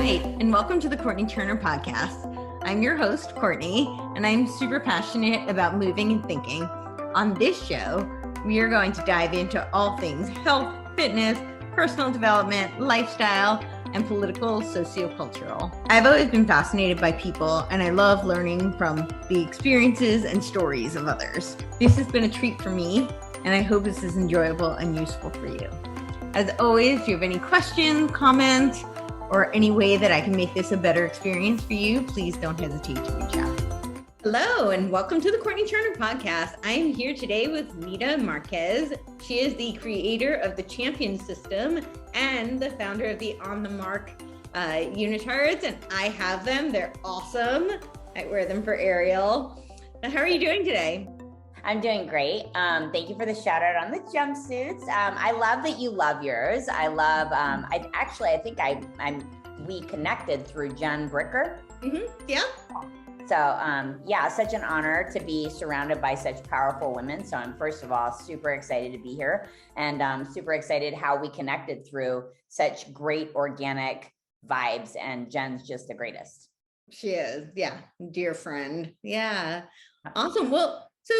right, and welcome to the Courtenay Turner podcast. I'm your host, Courtenay, and I'm super passionate about moving and thinking. On this show, we are going to dive into all things health, fitness, personal development, lifestyle, and political, sociocultural. I've always been fascinated by people, and I love learning from the experiences and stories of others. This has been a treat for me, and I hope this is enjoyable and useful for you. As always, if you have any questions, comments, or any way that I can make this a better experience for you, please don't hesitate to reach out. Hello, and welcome to the Courtenay Turner podcast. I am here today with Nita Marquez. She is the creator of the Champion System and the founder of the On the Mark unitards, and I have them. They're awesome. I wear them for Ariel. How are you doing today? I'm doing great. Thank you for the shout out on the jumpsuits. I love that you love yours. I love, we connected through Jen Bricker. Mm-hmm. Yeah. So such an honor to be surrounded by such powerful women. So I'm first of all, super excited to be here, and super excited how we connected through such great organic vibes, and Jen's just the greatest. She is. Yeah. Dear friend. Yeah. Awesome. Well, so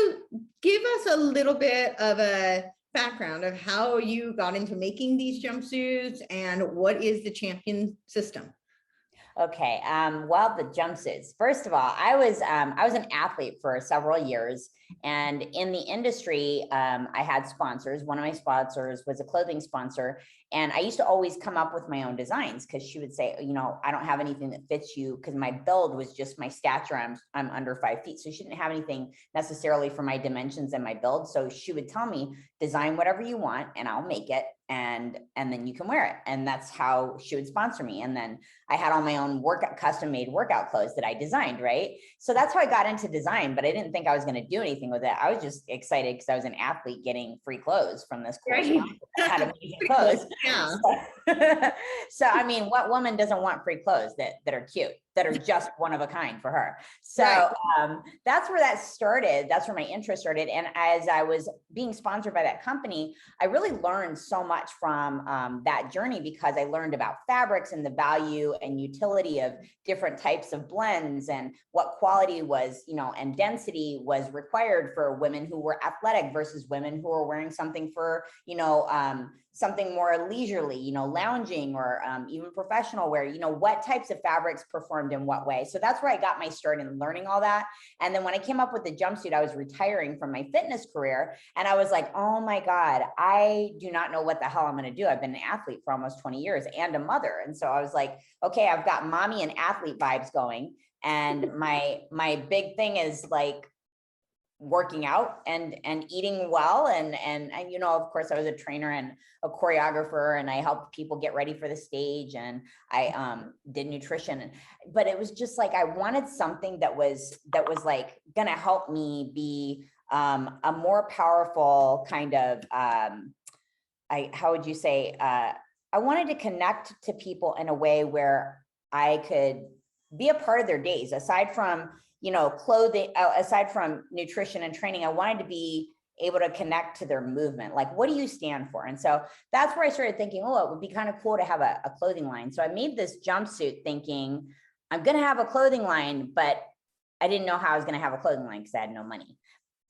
give us a little bit of a background of how you got into making these jumpsuits and what is the Champion System? Okay. Well, the jumpsuits, first of all, I was an athlete for several years, and in the industry, I had sponsors. One of my sponsors was a clothing sponsor, and I used to always come up with my own designs because she would say, I don't have anything that fits you, because my build was just my stature. I'm under 5 feet. So she didn't have anything necessarily for my dimensions and my build. So she would tell me, design whatever you want and I'll make it. And then you can wear it. And that's how she would sponsor me. And then I had all my own custom made workout clothes that I designed. Right. So that's how I got into design, but I didn't think I was going to do anything with it. I was just excited because I was an athlete getting free clothes from this course. Right. I had amazing clothes. Yeah. So, I mean, what woman doesn't want free clothes that are cute, that are just one of a kind for her? So Right. That's where that started. That's where my interest started. And as I was being sponsored by that company, I really learned so much from that journey, because I learned about fabrics and the value and utility of different types of blends, and what quality was, and density was required for women who were athletic versus women who were wearing something for, something more leisurely, lounging, or even professional wear, what types of fabrics performed in what way. So that's where I got my start in learning all that. And then when I came up with the jumpsuit, I was retiring from my fitness career, and I was like, oh my God, I do not know what the hell I'm going to do. I've been an athlete for almost 20 years and a mother. And so I was like, okay, I've got mommy and athlete vibes going. And my big thing is like working out and eating well. And of course I was a trainer and a choreographer, and I helped people get ready for the stage, and I did nutrition. But it was just like, I wanted something that was like going to help me be a more powerful kind of, I wanted to connect to people in a way where I could be a part of their days, aside from clothing, aside from nutrition and training. I wanted to be able to connect to their movement. Like, what do you stand for? And so that's where I started thinking, it would be kind of cool to have a clothing line. So I made this jumpsuit thinking, I'm going to have a clothing line, but I didn't know how I was going to have a clothing line because I had no money.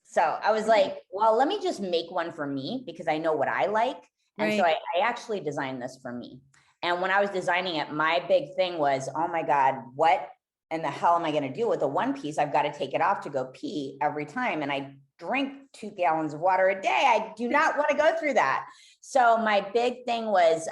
So I was like, well, let me just make one for me, because I know what I like. And Right. so I actually designed this for me. And when I was designing it, my big thing was, oh my God, what in the hell am I going to do with a one piece? I've got to take it off to go pee every time. And I drink 2 gallons of water a day. I do not want to go through that. So my big thing was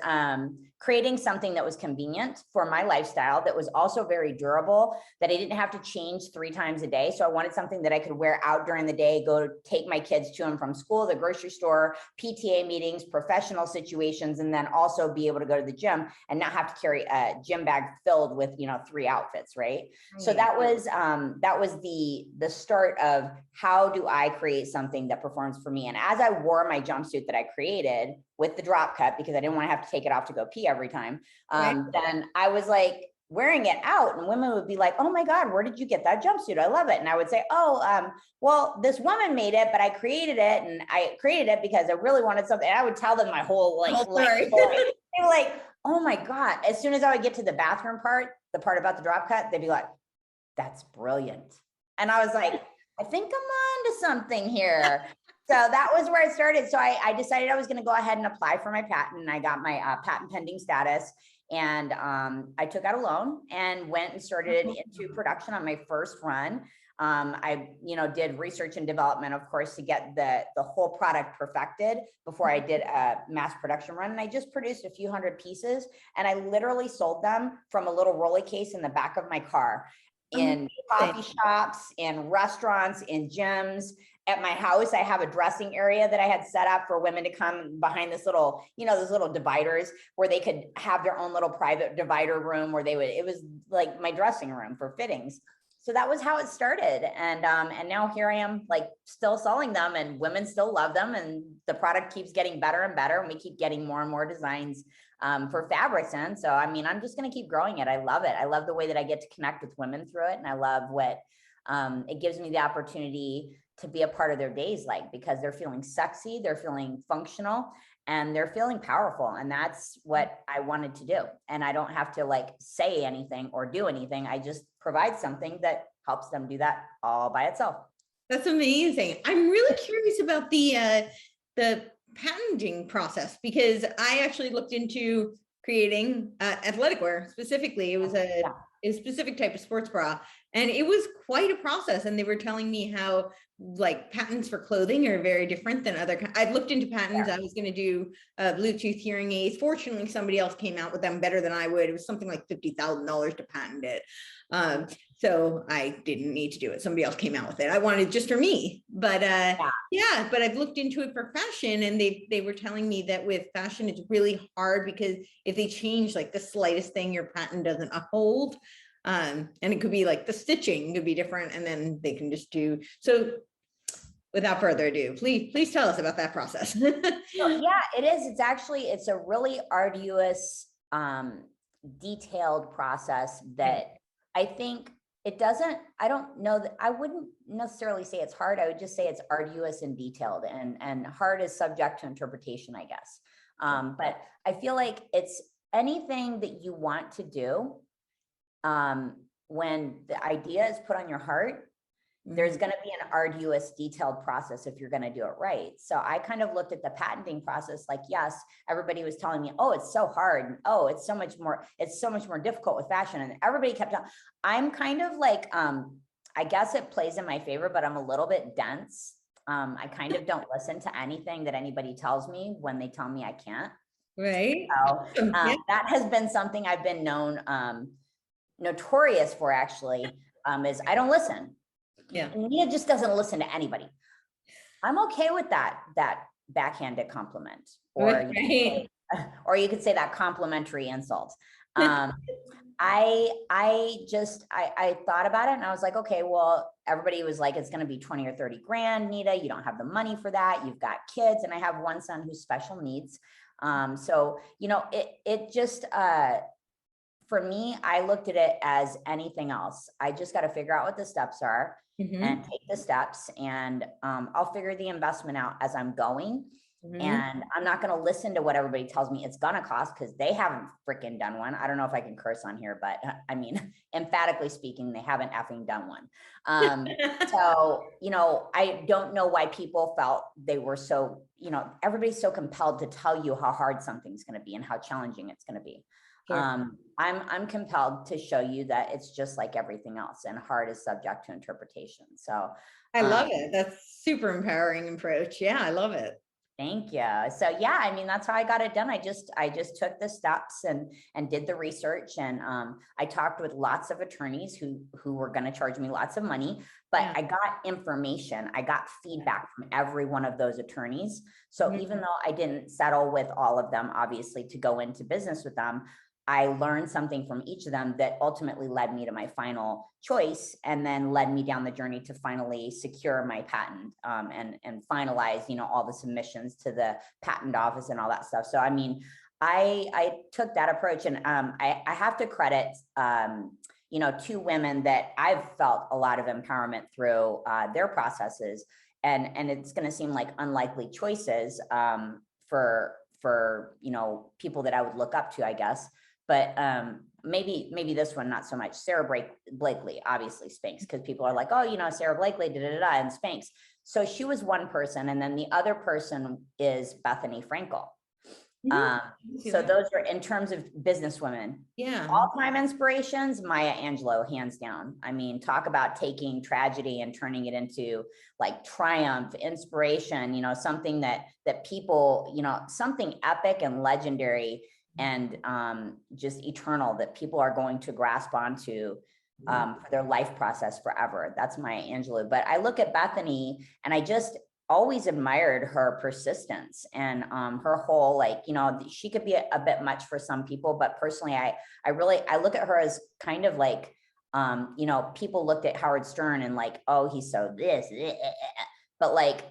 creating something that was convenient for my lifestyle, that was also very durable, that I didn't have to change 3 times a day. So I wanted something that I could wear out during the day, go take my kids to and from school, the grocery store, PTA meetings, professional situations, and then also be able to go to the gym and not have to carry a gym bag filled with, 3 outfits, right? So that was the start of, how do I create something that performs for me? And as I wore my jumpsuit that I created with the drop cut, because I didn't want to have to take it off to go pee every time, then I was like wearing it out, and women would be like, oh my God, where did you get that jumpsuit? I love it. And I would say, well, this woman made it, but I created it, and I created it because I really wanted something. And I would tell them my whole life story. They were like, oh my God. As soon as I would get to the bathroom part, the part about the drop cut, they'd be like, that's brilliant. And I was like, I think I'm on to something here. So that was where it started. So I decided I was going to go ahead and apply for my patent. And I got my patent pending status. And I took out a loan and went and started into production on my first run. I, did research and development, of course, to get the whole product perfected before I did a mass production run. And I just produced a few hundred pieces, and I literally sold them from a little rolly case in the back of my car, in coffee shops, in restaurants, in gyms. At my house, I have a dressing area that I had set up for women to come behind this little, those little dividers where they could have their own little private divider room where it was like my dressing room for fittings. So that was how it started. And now here I am, like, still selling them, and women still love them, and the product keeps getting better and better. And we keep getting more and more designs for fabrics in. So, I mean, I'm just going to keep growing it. I love it. I love the way that I get to connect with women through it. And I love what it gives me the opportunity to be a part of their days, like, because they're feeling sexy, they're feeling functional, and they're feeling powerful. And that's what I wanted to do. And I don't have to like say anything or do anything. I just provide something that helps them do that all by itself. That's amazing. I'm really curious about the patenting process, because I actually looked into creating athletic wear specifically. It was a specific type of sports bra, and it was quite a process. And they were telling me how like patents for clothing are very different than other. I've looked into patents. I was going to do Bluetooth hearing aids. Fortunately, somebody else came out with them better than I would. It was something like $50,000 to patent it. So I didn't need to do it. Somebody else came out with it. I wanted it just for me, but but I've looked into it for fashion, and they were telling me that with fashion, it's really hard because if they change like the slightest thing, your patent doesn't uphold. And it could be like the stitching could be different, and then they can just do. So without further ado, please tell us about that process. Well, yeah, it is. It's a really arduous, detailed process that I think I don't know that I wouldn't necessarily say it's hard. I would just say it's arduous and detailed, and hard is subject to interpretation, I guess. But I feel like it's anything that you want to do. When the idea is put on your heart, there's going to be an arduous, detailed process if you're going to do it right. So I kind of looked at the patenting process like, yes, everybody was telling me, oh, it's so hard. And, oh, it's so much more difficult with fashion. And everybody kept telling, I'm kind of like, I guess it plays in my favor, but I'm a little bit dense. I kind of don't listen to anything that anybody tells me when they tell me I can't. Right. So that has been something I've been notorious for, actually, is I don't listen. Yeah. And Nita just doesn't listen to anybody. I'm okay with that backhanded compliment, or you could say that complimentary insult. I thought about it, and I was like, okay, well, everybody was like, it's going to be 20 or 30 grand, Nita, you don't have the money for that. You've got kids. And I have one son who's special needs. So, it just, for me, I looked at it as anything else. I just got to figure out what the steps are and take the steps, and I'll figure the investment out as I'm going. And I'm not going to listen to what everybody tells me it's going to cost, because they haven't freaking done one. I don't know if I can curse on here, but I mean, emphatically speaking, they haven't effing done one. So, I don't know why people felt they were so, everybody's so compelled to tell you how hard something's going to be and how challenging it's going to be. Sure. I'm compelled to show you that it's just like everything else, and hard is subject to interpretation. So I love it. That's super empowering approach. Yeah, I love it. Thank you. So yeah, I mean, that's how I got it done. I just took the steps and did the research, and I talked with lots of attorneys who were going to charge me lots of money, but I got information. I got feedback from every one of those attorneys. So even though I didn't settle with all of them, obviously, to go into business with them, I learned something from each of them that ultimately led me to my final choice, and then led me down the journey to finally secure my patent, and finalize, all the submissions to the patent office and all that stuff. So, I mean, I took that approach, and I have to credit, two women that I've felt a lot of empowerment through their processes, and it's going to seem like unlikely choices for for, you know, people that I would look up to, I guess. But maybe this one, not so much. Sarah Blakely, obviously Spanx, because people are like, oh, you know, Sarah Blakely, and Spanx. So she was one person. And then the other person is Bethany Frankel. So those are in terms of businesswomen. Yeah. All-time inspirations, Maya Angelou, hands down. I mean, talk about taking tragedy and turning it into like triumph, inspiration, you know, something that people, you know, something epic and legendary and just eternal that people are going to grasp onto for their life process forever. That's Maya Angelou. But I look at Bethany and I just always admired her persistence and her whole, like, you know, she could be a bit much for some people, but personally, I look at her as kind of like, you know, people looked at Howard Stern and like, oh, he's so this, but like,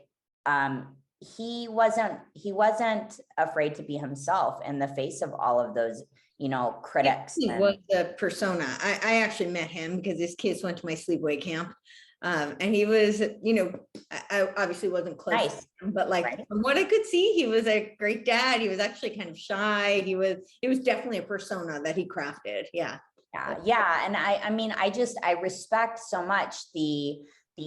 he wasn't afraid to be himself in the face of all of those, you know, critics. He was a persona. I actually met him because his kids went to my sleepaway camp. And he was, you know, I obviously wasn't close to him, but like from what I could see, he was a great dad. He was actually kind of shy. It was definitely a persona that he crafted. Yeah. And I mean, I respect so much the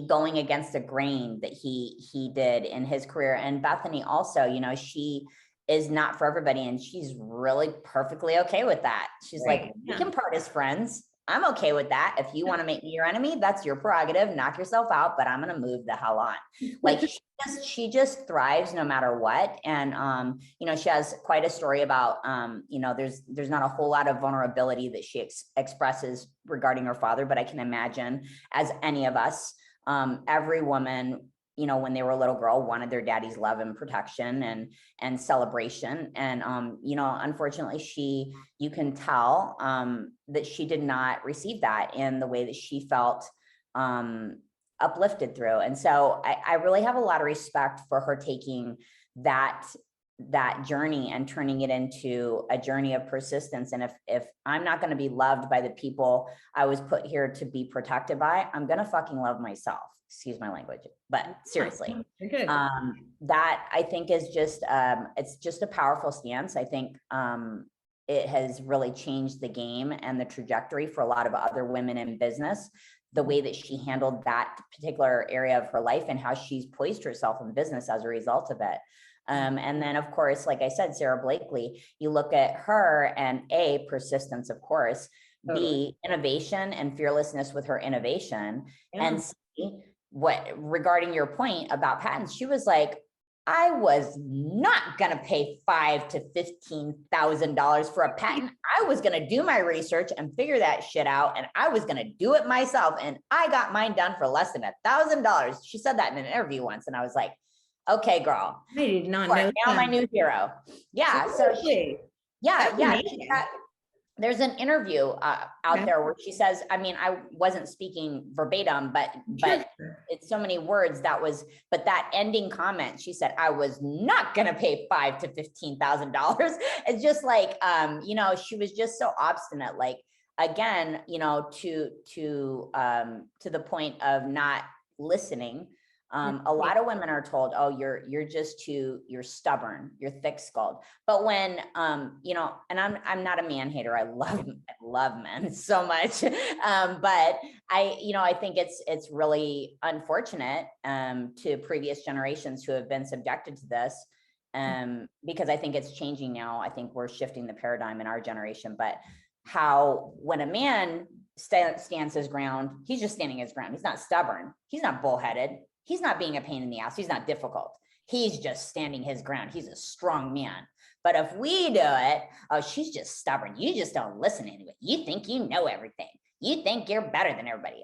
going against the grain that he did in his career. And Bethany also, you know, she is not for everybody and she's really perfectly okay with that. She's like, we can part as friends. I'm okay with that. If you want to make me your enemy, that's your prerogative. Knock yourself out, but I'm going to move the hell on. Like she just thrives no matter what. And, you know, she has quite a story about, you know, there's not a whole lot of vulnerability that she expresses regarding her father, but I can imagine as any of us, every woman, you know, when they were a little girl, wanted their daddy's love and protection and celebration. And, you know, unfortunately, you can tell that she did not receive that in the way that she felt uplifted through. And so I really have a lot of respect for her taking that journey and turning it into a journey of persistence. And if I'm not going to be loved by the people I was put here to be protected by, I'm going to fucking love myself. Excuse my language, but seriously, that I think is just, it's just a powerful stance. I think it has really changed the game and the trajectory for a lot of other women in business, the way that she handled that particular area of her life and how she's poised herself in business as a result of it. And then, of course, like I said, Sarah Blakely, you look at her and A, persistence, of course, B, innovation and fearlessness with her innovation, and C, what regarding your point about patents, she was like, I was not going to pay $5,000 to $15,000 for a patent. I was going to do my research and figure that shit out. And I was going to do it myself. And I got mine done for less than $1,000. She said that in an interview once. And I was like, okay, girl, I did not know now my new hero. Yeah. So there's an interview out there where she says, I mean, I wasn't speaking verbatim, but it's so many words but that ending comment, she said, I was not going to pay $5,000 to $15,000. It's just like, you know, she was just so obstinate, like, again, you know, to the point of not listening. A lot of women are told, oh, you're stubborn, you're thick-skulled. But when, you know, and I'm not a man hater. I love men so much. But I think it's really unfortunate to previous generations who have been subjected to this. Because I think it's changing now. I think we're shifting the paradigm in our generation, but how when a man stands his ground, he's just standing his ground. He's not stubborn. He's not bullheaded. He's not being a pain in the ass. He's not difficult. He's just standing his ground. He's a strong man. But if we do it, oh, she's just stubborn. You just don't listen anyway. You think you know everything. You think you're better than everybody.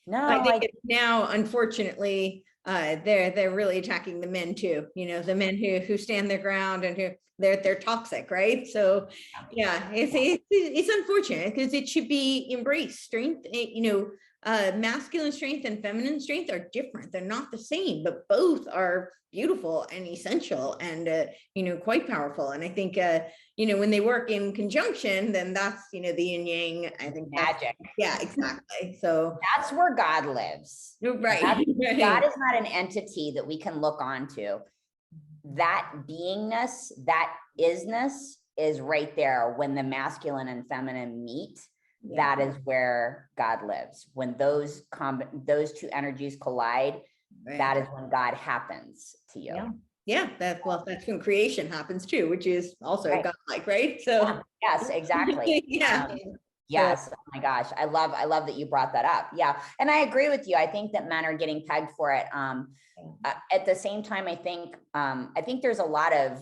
No, I think now, unfortunately, they're really attacking the men too. You know, the men who stand their ground and who they're toxic, right? So yeah, it's unfortunate because it should be embraced. Strength, you know, masculine strength and feminine strength are different. They're not the same, but both are beautiful and essential and, you know, quite powerful. And I think, you know, when they work in conjunction, then that's, you know, the yin yang, I think. Magic. Yeah, exactly. So that's where God lives. Right. God is not an entity that we can look onto. that beingness, that isness is right there. When the masculine and feminine meet, that is where God lives. When those two energies collide, that is when God happens to you. Yeah, that's when creation happens too, which is also godlike, right? So yes, exactly. Yes. Oh my gosh. I love that you brought that up. Yeah. And I agree with you. I think that men are getting pegged for it. At the same time, I think there's a lot of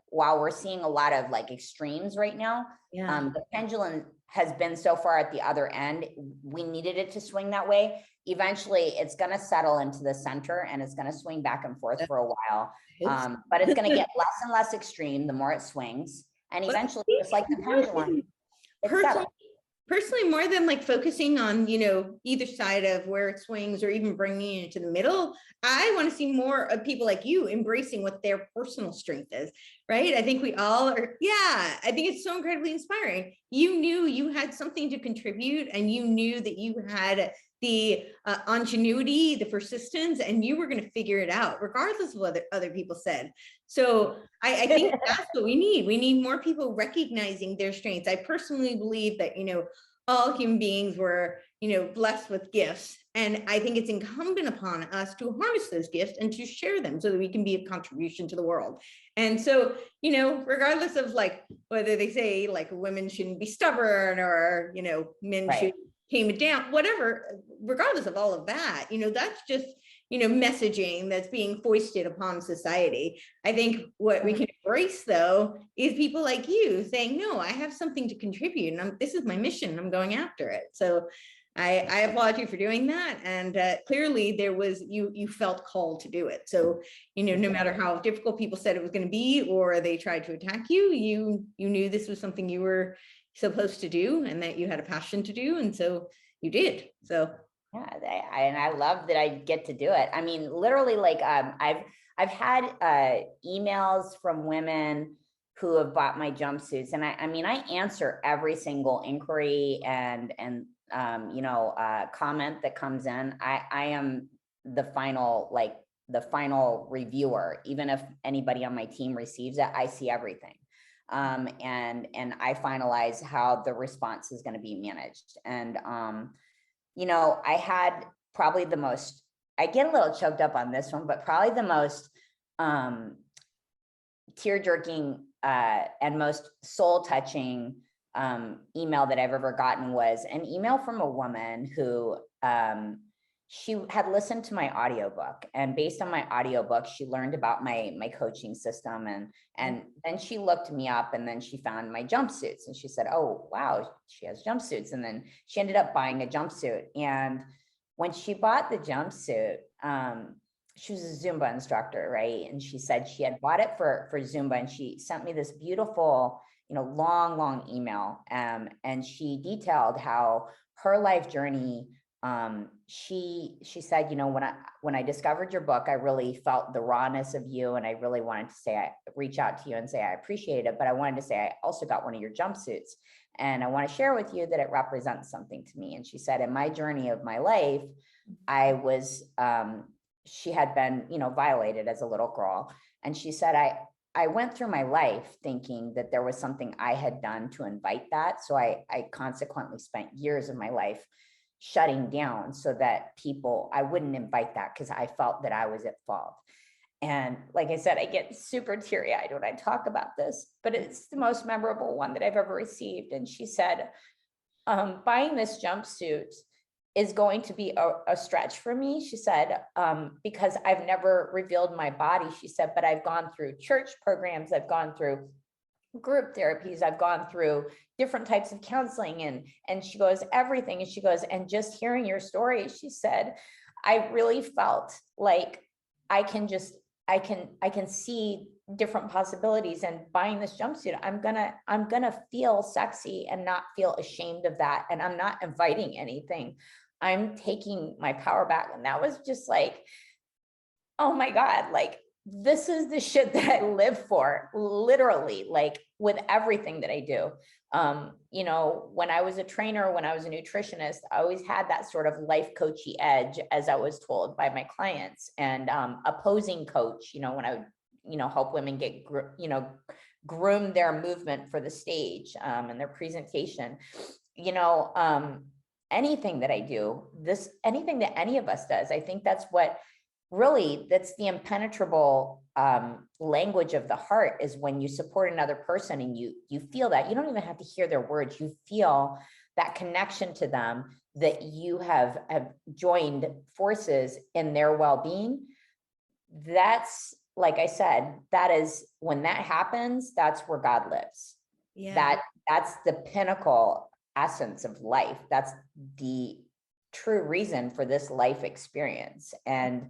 while we're seeing a lot of like extremes right now, the pendulum has been so far at the other end. We needed it to swing that way. Eventually it's going to settle into the center and it's going to swing back and forth for a while. But it's going to get less and less extreme the more it swings. And eventually, just like the pendulum, personally, more than like focusing on, either side of where it swings or even bringing it to the middle, I want to see more of people like you embracing what their personal strength is, right? I think we all are. Yeah, I think it's so incredibly inspiring. You knew you had something to contribute and you knew that you had the ingenuity, the persistence, and you were going to figure it out regardless of what other people said. So I think that's what we need. We need more people recognizing their strengths. I personally believe that, all human beings were, blessed with gifts. And I think it's incumbent upon us to harness those gifts and to share them so that we can be a contribution to the world. And so, regardless of like whether they say like women shouldn't be stubborn or, men should tame it down, whatever, regardless of all of that, that's just, messaging that's being foisted upon society. I think what we can embrace though is people like you saying, no, I have something to contribute and this is my mission. I'm going after it. So I applaud you for doing that. And clearly there was, you felt called to do it. So, no matter how difficult people said it was going to be, or they tried to attack you, you knew this was something you were supposed to do and that you had a passion to do. And so you did. So yeah, and I love that I get to do it. I mean, literally, like I've had emails from women who have bought my jumpsuits, and I mean, I answer every single inquiry and comment that comes in. I am the final reviewer. Even if anybody on my team receives it, I see everything. And I finalize how the response is going to be managed. And I had probably the most, I get a little choked up on this one, but probably the most tear-jerking and most soul-touching email that I've ever gotten was an email from a woman who she had listened to my audiobook, and based on my audiobook, she learned about my coaching system, and then she looked me up, and then she found my jumpsuits, and she said, oh, wow, she has jumpsuits. And then she ended up buying a jumpsuit. And when she bought the jumpsuit, she was a Zumba instructor, right? And she said she had bought it for Zumba, and she sent me this beautiful, long email. And she detailed how her life journey, she said, when I discovered your book, I really felt the rawness of you. And I really wanted to reach out to you and say, I appreciate it. But I wanted to say, I also got one of your jumpsuits and I want to share with you that it represents something to me. And she said, in my journey of my life, I was, she had been, violated as a little girl. And she said, I went through my life thinking that there was something I had done to invite that. So I consequently spent years of my life shutting down so that I wouldn't invite that because I felt that I was at fault. And like I said, I get super teary-eyed when I talk about this, but it's the most memorable one that I've ever received. And she said, buying this jumpsuit is going to be a stretch for me. She said, because I've never revealed my body. She said, but I've gone through church programs. I've gone through group therapies. I've gone through different types of counseling, and she goes, everything. And she goes, and just hearing your story, she said, I really felt like I can see different possibilities, and buying this jumpsuit, I'm gonna feel sexy and not feel ashamed of that. And I'm not inviting anything. I'm taking my power back. And that was just like, oh my God, like this is the shit that I live for, literally, like with everything that I do. You know, when I was a trainer, when I was a nutritionist, I always had that sort of life coachy edge, as I was told by my clients, and opposing coach, you know, when I would, you know, help women get, you know, groom their movement for the stage and their presentation, you know, anything that I do, anything that any of us does, I think that's what really, that's the impenetrable language of the heart, is when you support another person and you feel that. You don't even have to hear their words. You feel that connection to them, that you have joined forces in their well-being. That's, like I said, that is, when that happens, that's where God lives. Yeah. That's the pinnacle essence of life. That's the true reason for this life experience. And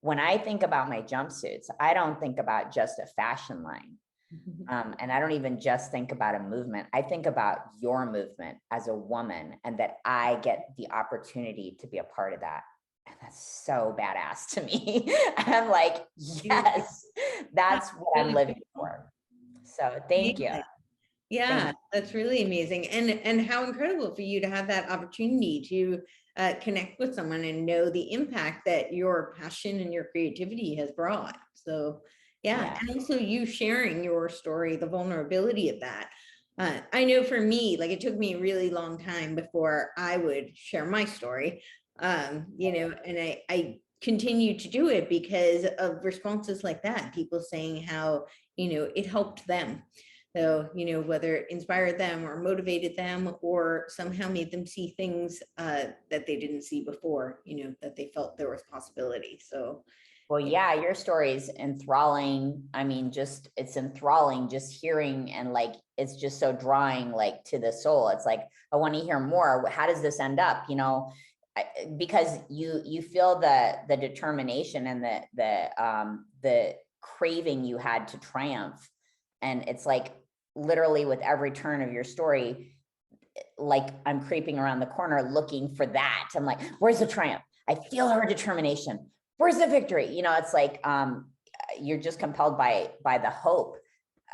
when I think about my jumpsuits, I don't think about just a fashion line. And I don't even just think about a movement. I think about your movement as a woman, and that I get the opportunity to be a part of that. And that's so badass to me. I'm like, yes, that's what I'm living for. So thank you. Yeah, that's really amazing. And how incredible for you to have that opportunity to connect with someone and know the impact that your passion and your creativity has brought. So yeah. And also you sharing your story, the vulnerability of that. I know for me, like, it took me a really long time before I would share my story, you know, and I continue to do it because of responses like that, people saying how, you know, it helped them. So, you know, whether it inspired them or motivated them or somehow made them see things that they didn't see before, you know, that they felt there was possibility. So, well, yeah, your story is enthralling. I mean, just, it's enthralling just hearing, and like, it's just so drawing, like, to the soul. It's like, I want to hear more. How does this end up? You know, because you feel the determination and the craving you had to triumph. And it's like, literally with every turn of your story, like, I'm creeping around the corner looking for that. I'm like, where's the triumph? I feel her determination. Where's the victory? You know, it's like, you're just compelled by the hope,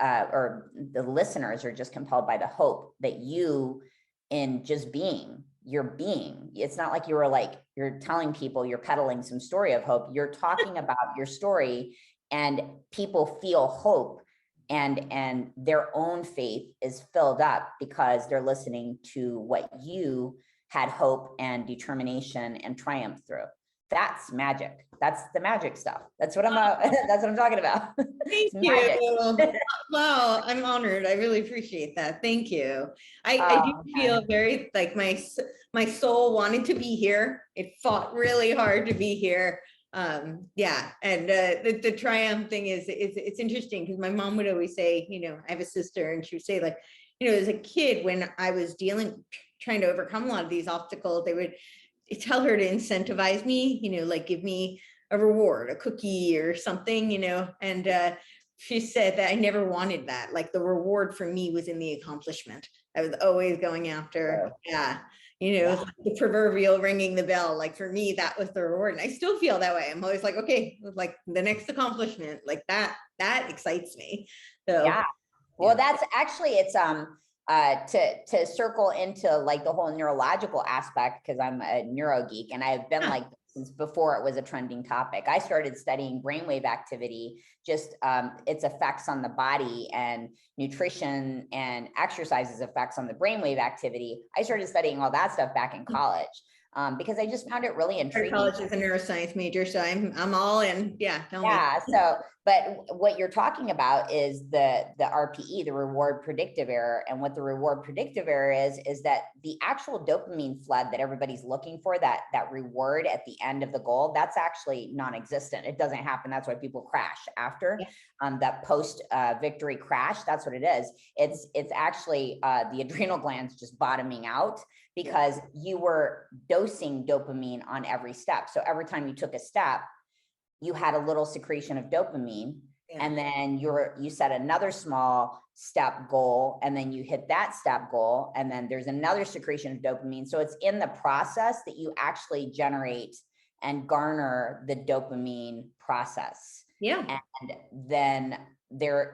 or the listeners are just compelled by the hope that you, in just being, you're being. It's not like you were like, you're telling people, you're peddling some story of hope. You're talking about your story, and people feel hope, and their own faith is filled up because they're listening to what you had hope and determination and triumph through. That's magic. That's the magic stuff. That's what I'm that's what I'm talking about. Thank you. Wow, I'm honored. I really appreciate that. Thank you. I do feel very like my soul wanted to be here. It fought really hard to be here. Yeah, and the triumph thing is it's interesting because my mom would always say, you know, I have a sister, and she would say, like, you know, as a kid, when I was trying to overcome a lot of these obstacles, they would tell her to incentivize me, you know, like give me a reward, a cookie or something, you know, and she said that I never wanted that. Like, the reward for me was in the accomplishment. I was always going after, you know, the proverbial ringing the bell. Like, for me, that was the reward. And I still feel that way. I'm always like, okay, like the next accomplishment, like that excites me. So yeah. Well, that's actually, it's to circle into like the whole neurological aspect, because I'm a neuro geek, and I've been like since before it was a trending topic. I started studying brainwave activity, just its effects on the body, and nutrition and exercises effects on the brainwave activity. I started studying all that stuff back in college. Because I just found it really intriguing. College is a neuroscience major, so I'm all in. Yeah, tell me. So, but what you're talking about is the RPE, the reward predictive error, and what the reward predictive error is that the actual dopamine flood that everybody's looking for, that reward at the end of the goal, that's actually non-existent. It doesn't happen. That's why people crash after that post victory crash. That's what it is. It's actually the adrenal glands just bottoming out, because you were dosing dopamine on every step. So every time you took a step, you had a little secretion of dopamine, and then you set another small step goal, and then you hit that step goal, and then there's another secretion of dopamine. So it's in the process that you actually generate and garner the dopamine process. Yeah. And then there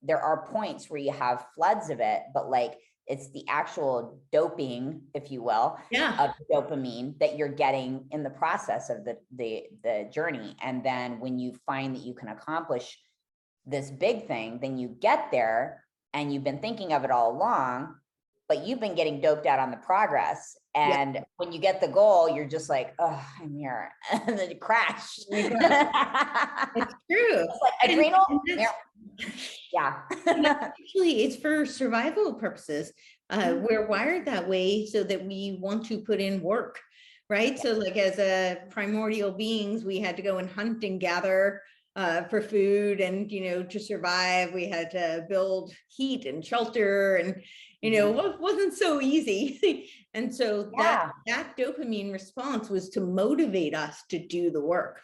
are points where you have floods of it, but like it's the actual doping, if you will, Yeah. of dopamine that you're getting in the process of the journey. And then when you find that you can accomplish this big thing, then you get there and you've been thinking of it all along, but you've been getting doped out on the progress. And when you get the goal, you're just like, oh, I'm here. And then you crash. It's true. It's like adrenal. Yeah. Actually, it's for survival purposes. We're wired that way so that we want to put in work, right? So like as a primordial beings, we had to go and hunt and gather for food, and, you know, to survive, we had to build heat and shelter, and, you know, it wasn't so easy. And so that dopamine response was to motivate us to do the work.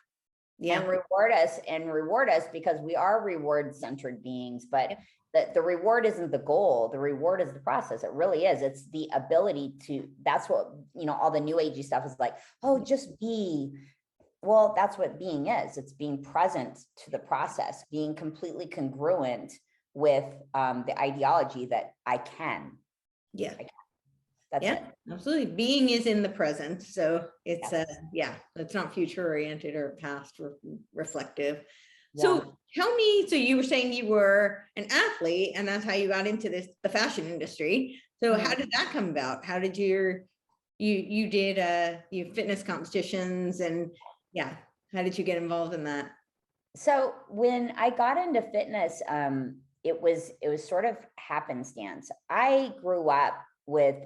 And reward us because we are reward centered beings, but the reward isn't the goal. The reward is the process. It really is. It's the ability to, that's what, you know, all the new agey stuff is like, oh, just be. Well, that's what being is. It's being present to the process, being completely congruent with the ideology that I can. Yeah. I can. That's it. Absolutely. Being is in the present. So it's it's not future oriented or past reflective. So tell me, so you were saying you were an athlete and that's how you got into the fashion industry. So how did that come about? How did you did your fitness competitions, and how did you get involved in that? So when I got into fitness, it was sort of happenstance. I grew up with,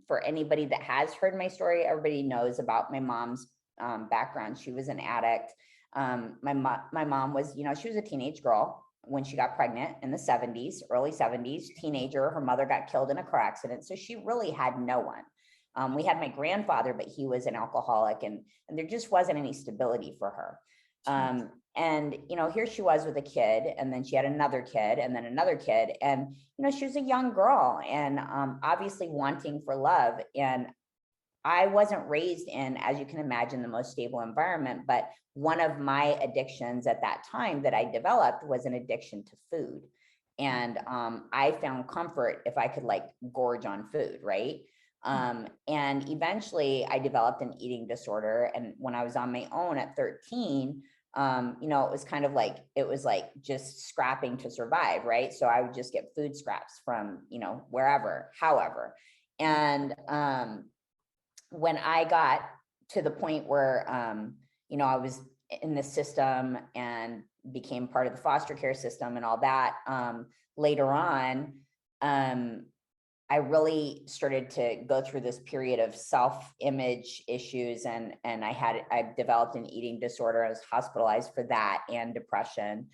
for anybody that has heard my story, everybody knows about my mom's background. She was an addict. My mom was, you know, she was a teenage girl when she got pregnant in the 70s, early 70s, teenager. Her mother got killed in a car accident. So she really had no one. We had my grandfather, but he was an alcoholic, and there just wasn't any stability for her. And, you know, here she was with a kid, and then she had another kid, and then another kid. And, you know, she was a young girl and obviously wanting for love. And I wasn't raised in, as you can imagine, the most stable environment, but one of my addictions at that time that I developed was an addiction to food. And I found comfort if I could like gorge on food, right? And eventually I developed an eating disorder. And when I was on my own at 13, you know, it was kind of like, it was like just scrapping to survive, right? So I would just get food scraps from, you know, wherever, however. And when I got to the point where, you know, I was in the system and became part of the foster care system and all that, later on, I really started to go through this period of self-image issues, and I developed an eating disorder. I was hospitalized for that and depression.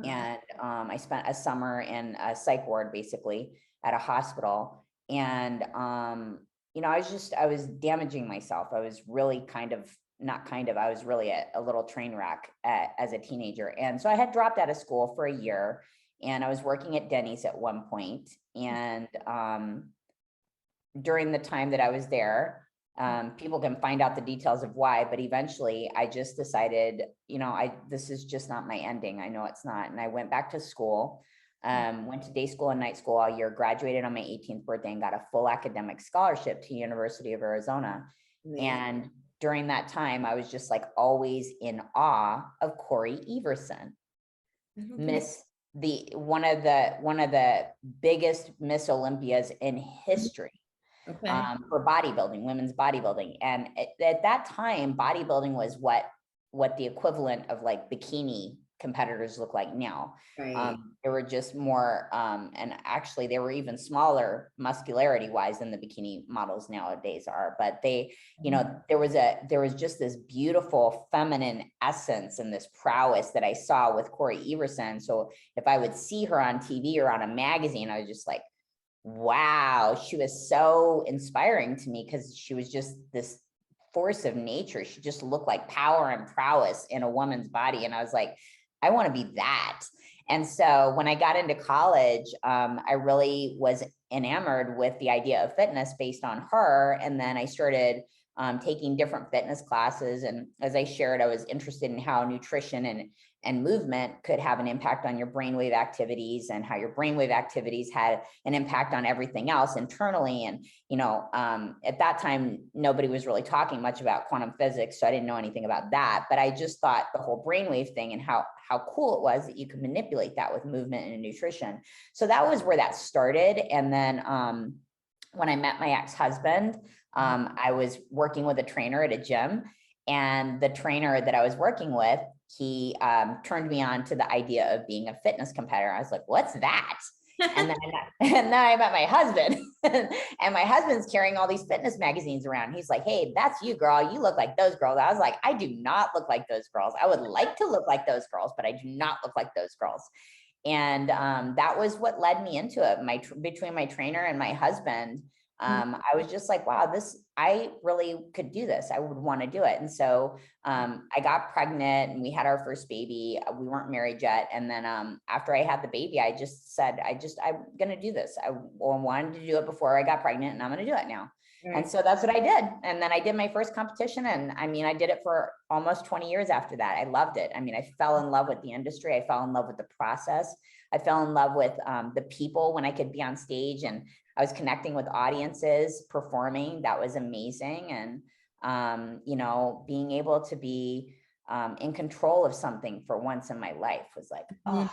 And I spent a summer in a psych ward, basically at a hospital. And, you know, I was damaging myself. I was really I was really a little train wreck as a teenager. And so I had dropped out of school for a year, and I was working at Denny's at one point. And during the time that I was there, people can find out the details of why, but eventually I just decided, you know, this is just not my ending. I know it's not. And I went back to school, went to day school and night school all year, graduated on my 18th birthday, and got a full academic scholarship to University of Arizona. And during that time, I was just like always in awe of Corey Everson, one of the biggest Miss Olympias in history. For bodybuilding, women's bodybuilding. And at that time, bodybuilding was what the equivalent of like bikini competitors look like now. They were just more, and actually they were even smaller muscularity wise than the bikini models nowadays are. But they, you know, there was just this beautiful feminine essence and this prowess that I saw with Corey Everson. So if I would see her on TV or on a magazine, I was just like, wow, she was so inspiring to me, because she was just this force of nature. She just looked like power and prowess in a woman's body. And I was like, I want to be that. And so when I got into college, I really was enamored with the idea of fitness based on her. And then I started taking different fitness classes. And as I shared, I was interested in how nutrition and movement could have an impact on your brainwave activities, and how your brainwave activities had an impact on everything else internally. And, at that time, nobody was really talking much about quantum physics, so I didn't know anything about that. But I just thought the whole brainwave thing and how cool it was that you could manipulate that with movement and nutrition. So that was where that started. And then when I met my ex-husband, I was working with a trainer at a gym, and the trainer that I was working with, he turned me on to the idea of being a fitness competitor. I was like, what's that? And then I met my husband, and my husband's carrying all these fitness magazines around. He's like, hey, that's you, girl. You look like those girls. I was like, I do not look like those girls. I would like to look like those girls, but I do not look like those girls. And that was what led me into it. Between my trainer and my husband, I was just like, wow, I really could do this. I would want to do it. And so I got pregnant, and we had our first baby. We weren't married yet. And then after I had the baby, I just said, I'm going to do this. I wanted to do it before I got pregnant, and I'm going to do it now. Right. And so that's what I did. And then I did my first competition. And I mean, I did it for almost 20 years after that. I loved it. I mean, I fell in love with the industry. I fell in love with the process. I fell in love with the people when I could be on stage, and I was connecting with audiences, performing. That was amazing. And, being able to be in control of something for once in my life was like, oh,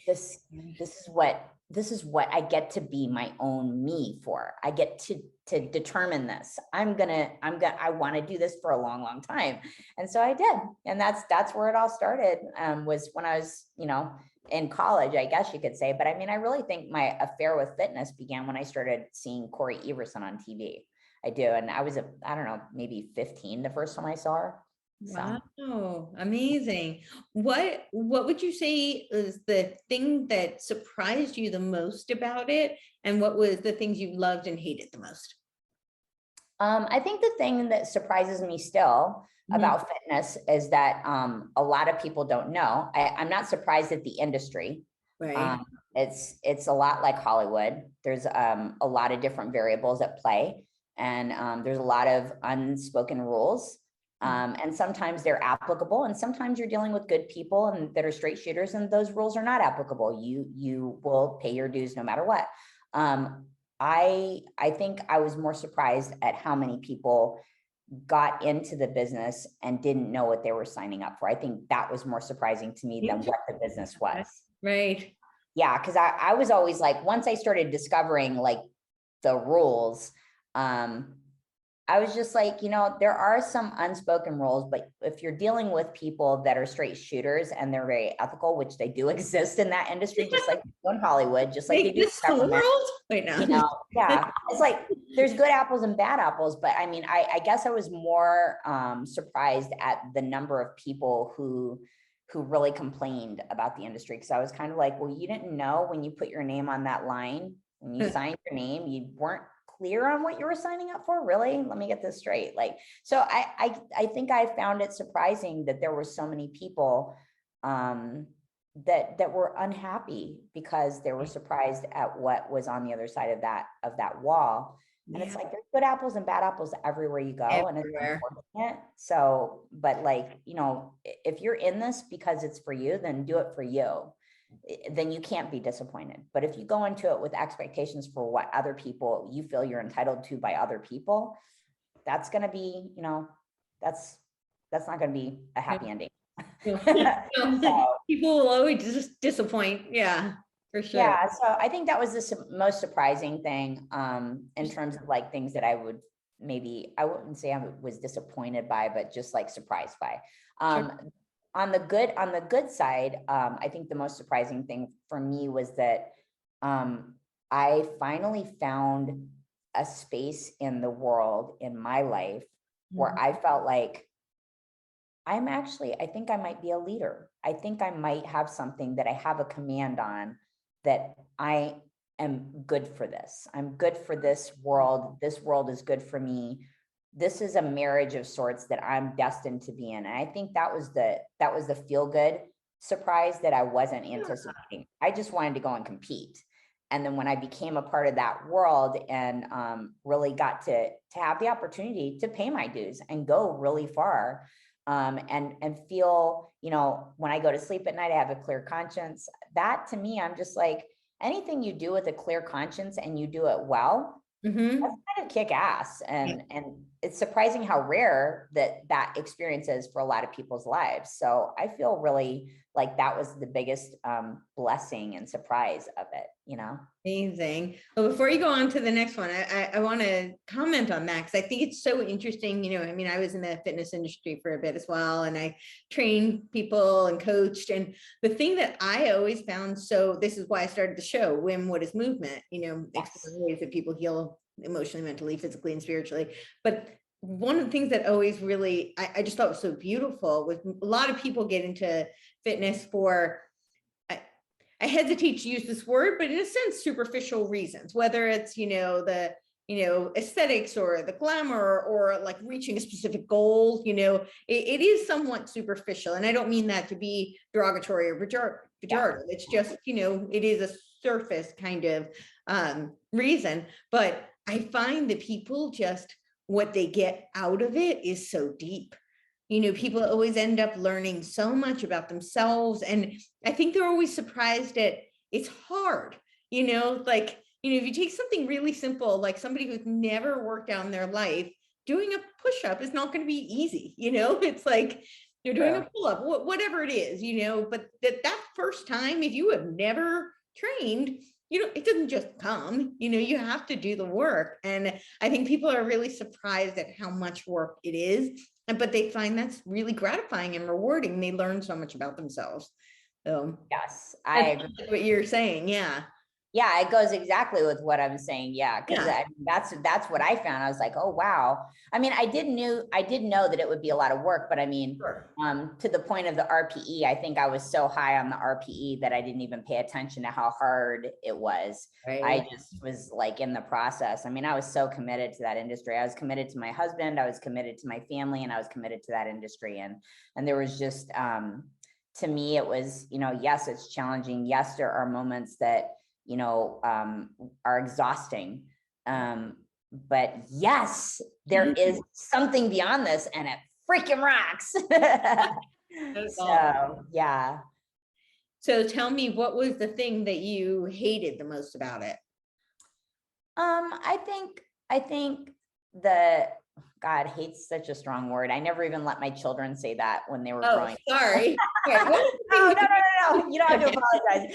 this is what I get to be my own me for. I get to determine this. I want to do this for a long, long time. And so I did. And that's where it all started, was when I was, in college, I guess you could say. But I mean, I really think my affair with fitness began when I started seeing Corey Everson on TV. I do. And I was, I don't know, maybe 15 the first time I saw her. So. Wow, amazing. What would you say is the thing that surprised you the most about it? And what was the things you loved and hated the most? I think the thing that surprises me still about fitness is that a lot of people don't know. I'm not surprised at the industry. Right. It's a lot like Hollywood. There's a lot of different variables at play, and there's a lot of unspoken rules. And sometimes they're applicable, and sometimes you're dealing with good people and that are straight shooters, and those rules are not applicable. You will pay your dues no matter what. I think I was more surprised at how many people got into the business and didn't know what they were signing up for. I think that was more surprising to me than what the business was. Right. Yeah, because I was always like, once I started discovering like the rules, I was just like, there are some unspoken rules, but if you're dealing with people that are straight shooters and they're very ethical, which they do exist in that industry, just like in Hollywood, just like they do. Wait, no. Yeah, it's like there's good apples and bad apples, but I mean, I guess I was more surprised at the number of people who really complained about the industry, because I was kind of like, well, you didn't know when you put your name on that line, when you signed your name, you weren't clear on what you were signing up for. Really? Let me get this straight. Like, so I think I found it surprising that there were so many people that were unhappy because they were surprised at what was on the other side of that wall. And it's like, there's good apples and bad apples everywhere you go. Everywhere. And it's unfortunate. So, but like, if you're in this because it's for you, then do it for you. Then you can't be disappointed. But if you go into it with expectations for what other people you feel you're entitled to by other people, that's going to be, that's not going to be a happy ending. So, people will always just disappoint. Yeah, for sure. Yeah. So I think that was the most surprising thing in terms of like things that I wouldn't say I was disappointed by, but just like surprised by. Sure. On the good side, I think the most surprising thing for me was that I finally found a space in the world, in my life, where I felt like I think I might be a leader. I think I might have something that I have a command on, that I am good for this. I'm good for this world. This world is good for me. This is a marriage of sorts that I'm destined to be in. And I think that was the feel good surprise that I wasn't anticipating. I just wanted to go and compete. and then when I became a part of that world and really got to have the opportunity to pay my dues and go really far, and feel, you know, when I go to sleep at night, I have a clear conscience. That to me, I'm just like, anything you do with a clear conscience and you do it well, that's kind of kick ass. And it's surprising how rare that experience is for a lot of people's lives. So I feel really like that was the biggest blessing and surprise of it, you know? Amazing. Well, before you go on to the next one, I want to comment on that because I think it's so interesting. You know, I mean, I was in the fitness industry for a bit as well, and I trained people and coached. And the thing that I always found, so this is why I started the show, What is Movement? You know, exploring ways that people heal emotionally, mentally, physically, and spiritually. But one of the things that always really, I just thought was so beautiful was a lot of people get into fitness for, I hesitate to use this word, but in a sense, superficial reasons, whether it's, you know, the, you know, aesthetics or the glamour or like reaching a specific goal, you know, it is somewhat superficial. And I don't mean that to be derogatory or pejorative. It's just, you know, it is a surface kind of reason, but I find that people just, what they get out of it is so deep. You know, people always end up learning so much about themselves. And I think they're always surprised at it's hard, you know, like, you know, if you take something really simple, like somebody who's never worked out in their life, doing a push-up is not going to be easy. You know, it's like you're doing a pull-up, whatever it is, you know, but that first time, if you have never trained, you know, it doesn't just come, you know, you have to do the work. And I think people are really surprised at how much work it is, but they find that's really gratifying and rewarding. They learn so much about themselves. So yes, I agree. What you're saying. Yeah. Yeah, it goes exactly with what I'm saying. Yeah, because that's what I found. I was like, oh wow. I mean, I did know that it would be a lot of work, but I mean, to the point of the RPE, I think I was so high on the RPE that I didn't even pay attention to how hard it was. Right. I just was like in the process. I mean, I was so committed to that industry. I was committed to my husband, I was committed to my family, and I was committed to that industry. And there was just, to me, it was, you know, yes, it's challenging. Yes, there are moments that, you know, are exhausting. But yes, there is something beyond this, and it freaking rocks. So, yeah. So tell me, what was the thing that you hated the most about it? I think God, hate's such a strong word. I never even let my children say that when they were growing. Sorry. No. You don't have to apologize.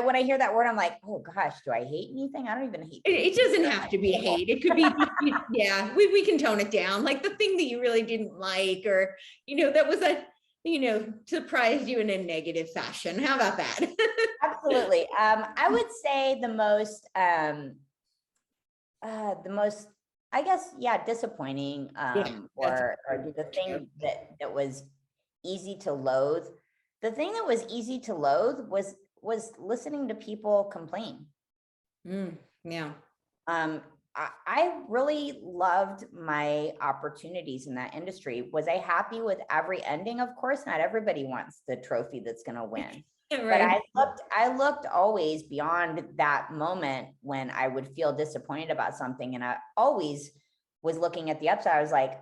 When I hear that word, I'm like, oh gosh, do I hate anything? I don't even hate. It doesn't have to be hate. It could be, yeah, we can tone it down. Like the thing that you really didn't like, or, you know, that was you know, surprised you in a negative fashion. How about that? Absolutely. I would say the most, I guess, yeah, disappointing, or the thing that was easy to loathe. The thing that was easy to loathe was listening to people complain. Yeah. I really loved my opportunities in that industry. Was I happy with every ending? Of course not. Everybody wants the trophy that's going to win. Right. But I looked always beyond that moment when I would feel disappointed about something. And I always was looking at the upside. I was like,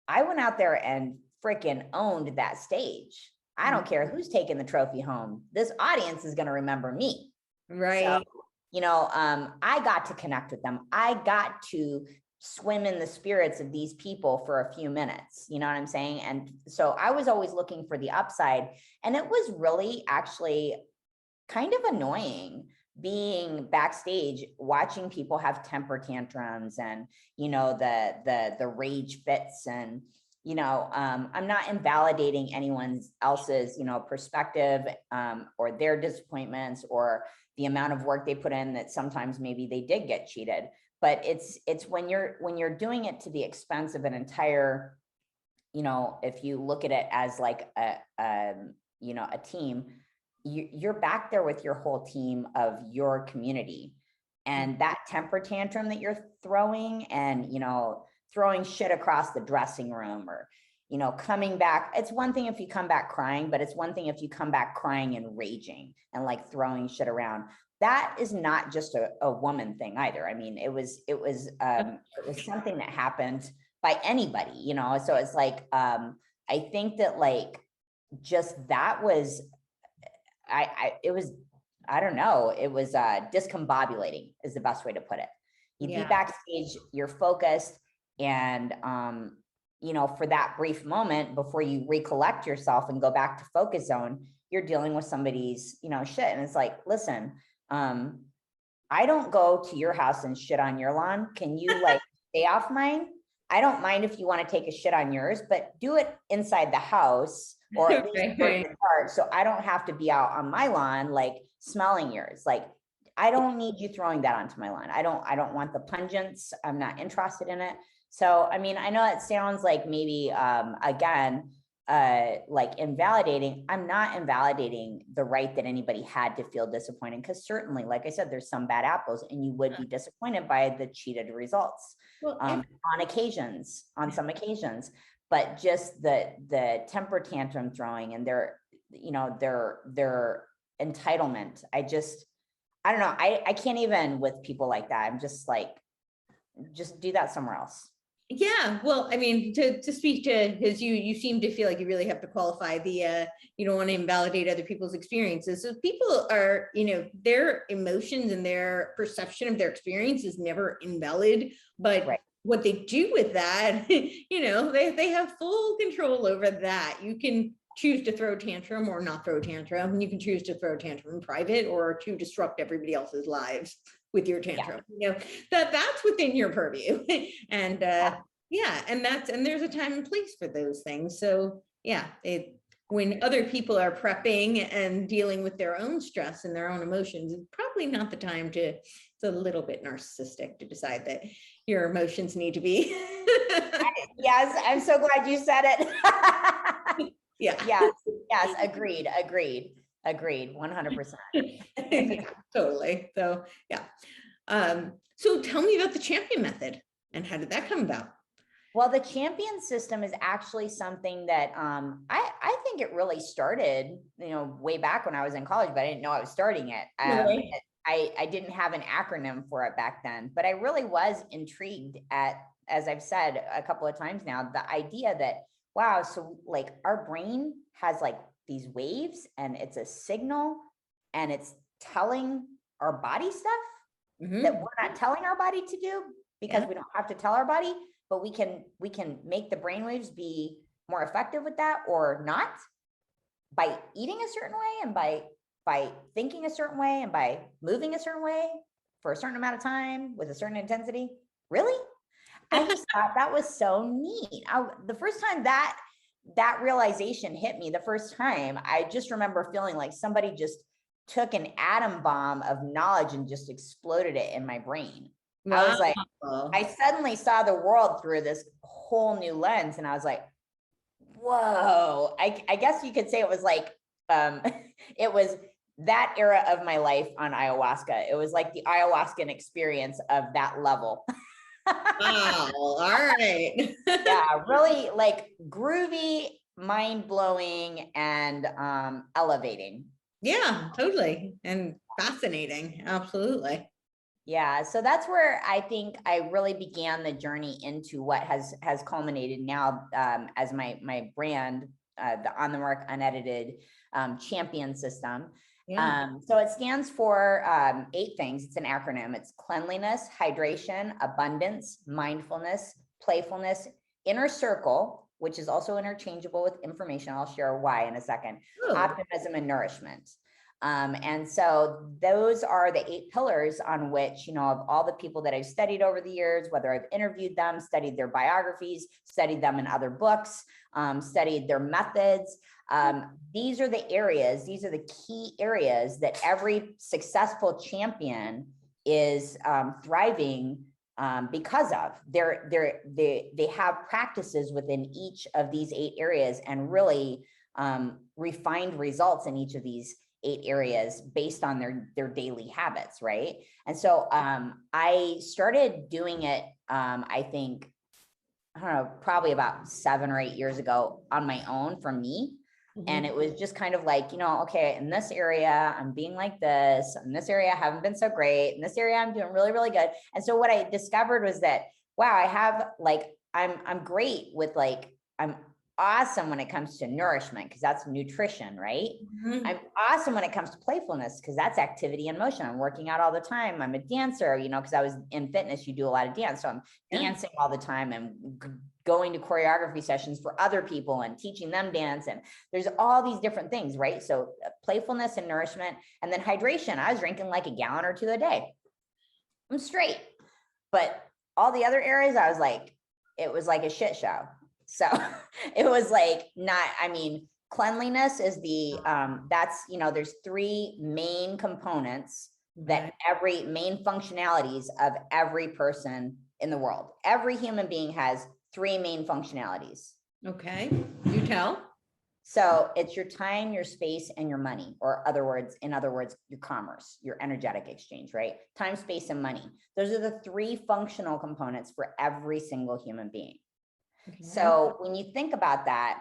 I went out there and freaking owned that stage. I don't care who's taking the trophy home. This audience is going to remember me. Right. So, you know, I got to connect with them. I got to swim in the spirits of these people for a few minutes. You know what I'm saying? And so I was always looking for the upside. And it was really actually kind of annoying being backstage, watching people have temper tantrums and, you know, the rage fits. And, you know, I'm not invalidating anyone else's, you know, perspective, or their disappointments or the amount of work they put in that sometimes maybe they did get cheated. But it's when you're doing it to the expense of an entire, you know, if you look at it as like you know, a team, you're back there with your whole team of your community, and that temper tantrum that you're throwing, and, you know, throwing shit across the dressing room, or, you know, coming back. It's one thing if you come back crying, but it's one thing if you come back crying and raging and like throwing shit around. that is not just a woman thing either. I mean, it was something that happened by anybody, you know? So it's like, I think that like, just that was, it was, I don't know, it was discombobulating is the best way to put it. You'd be backstage, you're focused, and you know, for that brief moment before you recollect yourself and go back to focus zone, you're dealing with somebody's, you know, shit. And it's like, listen, I don't go to your house and shit on your lawn. Can you like stay off mine? I don't mind if you want to take a shit on yours, but do it inside the house, or at least in the dark, so I don't have to be out on my lawn like smelling yours. Like, I don't need you throwing that onto my lawn. I don't want the pungence. I'm not interested in it. So, I mean, I know it sounds like maybe, again, like invalidating. I'm not invalidating the right that anybody had to feel disappointed, because certainly, like I said, there's some bad apples, and you would be disappointed by the cheated results on some occasions. But just the temper tantrum throwing and their, you know, their entitlement. I don't know. I can't even with people like that. I'm just like, just do that somewhere else. Yeah, well, I mean, to speak to, because you seem to feel like you really have to qualify the, you don't want to invalidate other people's experiences. So people are, you know, their emotions and their perception of their experience is never invalid, but what they do with that, you know, they have full control over that. You can choose to throw a tantrum or not throw a tantrum, and you can choose to throw a tantrum in private or to disrupt everybody else's lives with your tantrum. You know, that's within your purview. And and there's a time and place for those things. So when other people are prepping and dealing with their own stress and their own emotions, it's probably not the time to, it's a little bit narcissistic to decide that your emotions need to be. Yes, I'm so glad you said it. Yes, agreed 100%. Totally. So so tell me about the champion method and how did that come about? Well, the champion system is actually something that I think it really started, you know, way back when I was in college, but I didn't know I was starting it. I didn't have an acronym for it back then, but I really was intrigued at, as I've said a couple of times now, the idea that, wow, so like our brain has like these waves and it's a signal and it's telling our body stuff that we're not telling our body to do, because we don't have to tell our body, but we can make the brainwaves be more effective with that or not, by eating a certain way and by thinking a certain way and by moving a certain way for a certain amount of time with a certain intensity. Really? I just thought that was so neat. The first time that realization hit me, the first time, I just remember feeling like somebody just took an atom bomb of knowledge and just exploded it in my brain. Wow. I was like, I suddenly saw the world through this whole new lens, and I was like, whoa. I guess you could say it was like, it was that era of my life on ayahuasca. It was like the ayahuascan experience of that level. Wow. All right. Yeah, really like groovy, mind-blowing, and elevating. Yeah, totally. And fascinating. Absolutely. Yeah, so that's where I think I really began the journey into what has culminated now as my brand, the On the Mark Unedited Champion System. So it stands for 8 things. It's an acronym. It's cleanliness, hydration, abundance, mindfulness, playfulness, inner circle, which is also interchangeable with information. I'll share why in a second. Optimism and nourishment. And so those are the 8 pillars on which, you know, of all the people that I've studied over the years, whether I've interviewed them, studied their biographies, studied them in other books, studied their methods. These are the areas, these are the key areas that every successful champion is thriving because of. They have practices within each of these 8 areas and really refined results in each of these 8 areas based on their daily habits, right? And so I started doing it, I think, I don't know, probably about 7 or 8 years ago on my own for me. And it was just kind of like, okay, in this area, I'm being like this. In this area, I haven't been so great. In this area, I'm doing really, really good. And so what I discovered was that, wow, I have like, I'm great with like, I'm awesome when it comes to nourishment, because that's nutrition, right? I'm awesome when it comes to playfulness, because that's activity and motion. I'm working out all the time. I'm a dancer, because I was in fitness, you do a lot of dance. So I'm dancing all the time and going to choreography sessions for other people and teaching them dance. And there's all these different things, right? So playfulness and nourishment, and then hydration. I was drinking like a gallon or two a day. I'm straight. But all the other areas, I was like, it was like a shit show. So it was like cleanliness is the, there's three main components that every main functionalities of every person in the world. Every human being has three main functionalities. Okay, you tell. So it's your time, your space, and your money, or in other words, your commerce, your energetic exchange, right? Time, space, and money. Those are the three functional components for every single human being. Okay. So when you think about that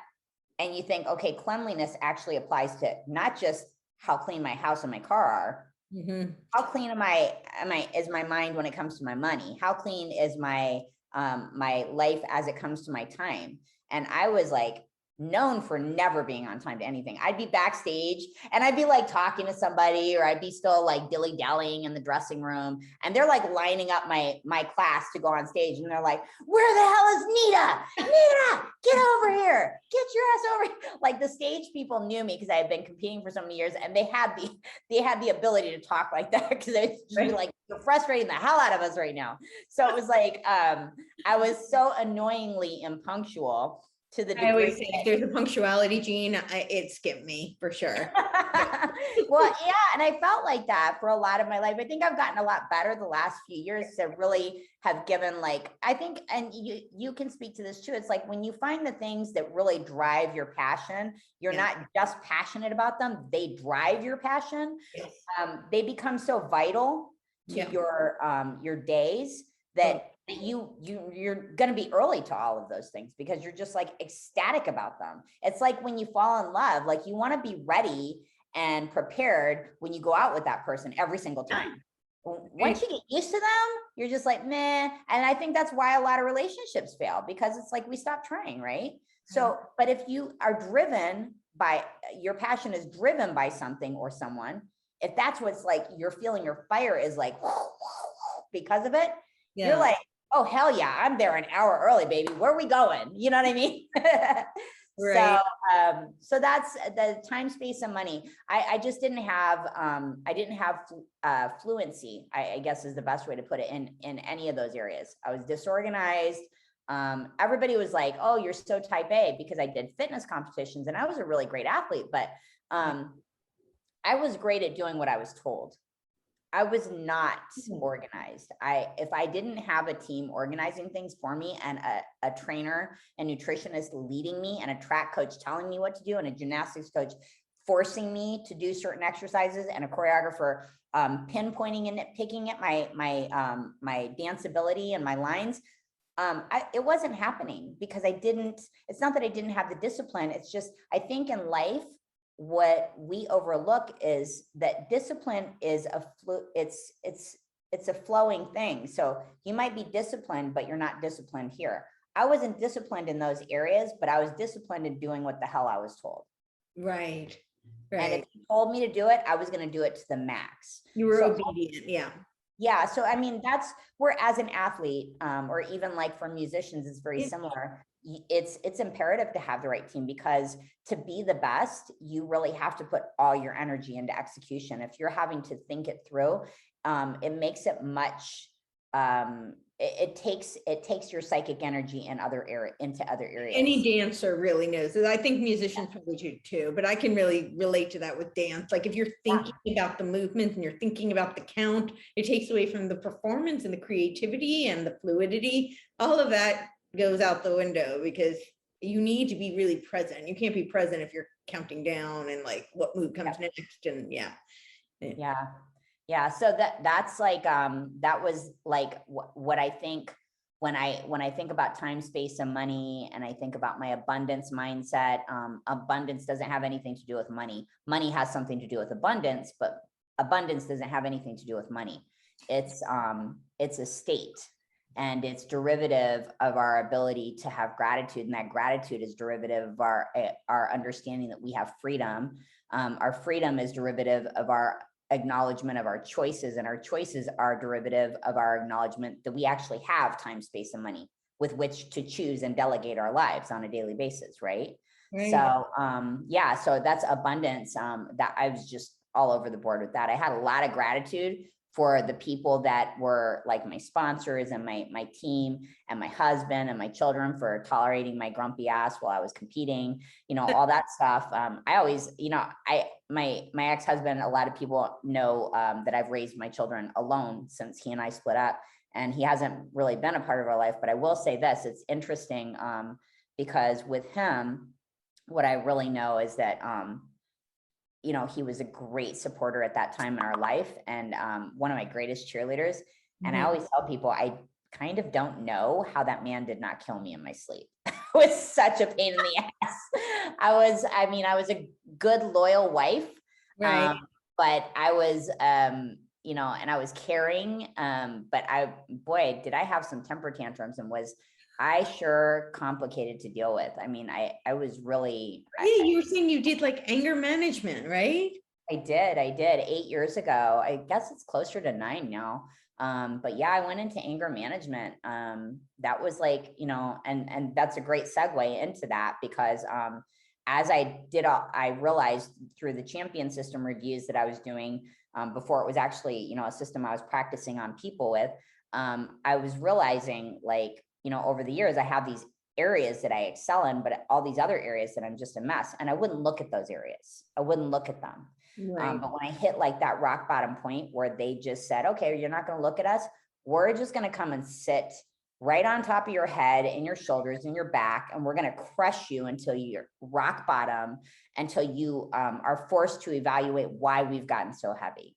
and you think, okay, cleanliness actually applies to not just how clean my house and my car are, how clean is my mind when it comes to my money? How clean is my life as it comes to my time? And I was like known for never being on time to anything. I'd be backstage and I'd be like talking to somebody, or I'd be still like dilly-dallying in the dressing room, and they're like lining up my class to go on stage, and they're like, where the hell is Nita? Nita, get over here, get your ass over here. Like the stage people knew me because I had been competing for so many years, and they had the ability to talk like that, because they would be like, you're frustrating the hell out of us right now. So it was like I was so annoyingly impunctual. To the degree, I always say if there's a punctuality gene, it skipped me for sure. Well, yeah, and I felt like that for a lot of my life. I think I've gotten a lot better the last few years to really have given, like, I think, and you can speak to this too. It's like when you find the things that really drive your passion, you're not just passionate about them, they drive your passion. Yes. They become so vital to your days that you're going to be early to all of those things, because you're just like ecstatic about them. It's like when you fall in love, like you want to be ready and prepared when you go out with that person every single time. Once you get used to them, you're just like, meh. And I think that's why a lot of relationships fail, because it's like we stop trying, right? So, but if you are driven by, your passion is driven by something or someone, if that's what's like, you're feeling your fire is like, because of it, you're like, oh, hell yeah, I'm there an hour early, baby. Where are we going? You know what I mean? Right. So that's the time, space, and money. I just didn't have, fluency, I guess is the best way to put it, in any of those areas. I was disorganized. Everybody was like, oh, you're so type A, because I did fitness competitions and I was a really great athlete, but I was great at doing what I was told. I was not organized. If I didn't have a team organizing things for me, and a trainer and nutritionist leading me, and a track coach telling me what to do, and a gymnastics coach forcing me to do certain exercises, and a choreographer pinpointing and picking at my dance ability and my lines, it wasn't happening, because it's not that I didn't have the discipline. It's just, I think in life, what we overlook is that discipline is it's a flowing thing. So you might be disciplined, but you're not disciplined here. I wasn't disciplined in those areas, but I was disciplined in doing what the hell I was told. Right. And if you told me to do it, I was going to do it to the max. You were obedient. Yeah. Yeah. So, I mean, that's where, as an athlete, or even like for musicians, it's very similar. It's imperative to have the right team, because to be the best, you really have to put all your energy into execution. If you're having to think it through, it makes it much, it takes your psychic energy into other areas. Any dancer really knows that. I think musicians probably do too, but I can really relate to that with dance. Like if you're thinking about the movement and you're thinking about the count, it takes away from the performance and the creativity and the fluidity. All of that goes out the window, because you need to be really present. You can't be present if you're counting down and like what move comes next. And yeah. So that's like, that was like what I think when I think about time, space, and money, and I think about my abundance mindset, abundance doesn't have anything to do with money. Money has something to do with abundance, but abundance doesn't have anything to do with money. It's a state, and it's derivative of our ability to have gratitude, and that gratitude is derivative of our understanding that we have freedom. Our freedom is derivative of our acknowledgement of our choices, and our choices are derivative of our acknowledgement that we actually have time, space, and money with which to choose and delegate our lives on a daily basis, right? So yeah, so that's abundance. That I was just all over the board with that. I had a lot of gratitude for the people that were like my sponsors and my team and my husband and my children for tolerating my grumpy ass while I was competing, all that stuff. I always, my ex-husband, a lot of people know that I've raised my children alone since he and I split up, and he hasn't really been a part of our life. But I will say this, it's interesting because with him, what I really know is that, he was a great supporter at that time in our life, and one of my greatest cheerleaders. And I always tell people, I kind of don't know how that man did not kill me in my sleep. It was such a pain in the ass. I was a good, loyal wife, Right. but I was, and I was caring, but did I have some temper tantrums, and was I sure complicated to deal with. I mean, I was really. Yeah, you were saying you did like anger management, right? I did 8 years ago. I guess it's closer to 9 now. But yeah, I went into anger management. That was like, and that's a great segue into that, because as I realized through the champion system reviews that I was doing before it was actually, a system I was practicing on people with. I was realizing, like, over the years, I have these areas that I excel in, but all these other areas that I'm just a mess. And I wouldn't look at those areas. I wouldn't look at them. Right. But when I hit like that rock bottom point where they just said, okay, you're not going to look at us. We're just going to come and sit right on top of your head and your shoulders and your back. And we're going to crush you until you're rock bottom, until you are forced to evaluate why we've gotten so heavy.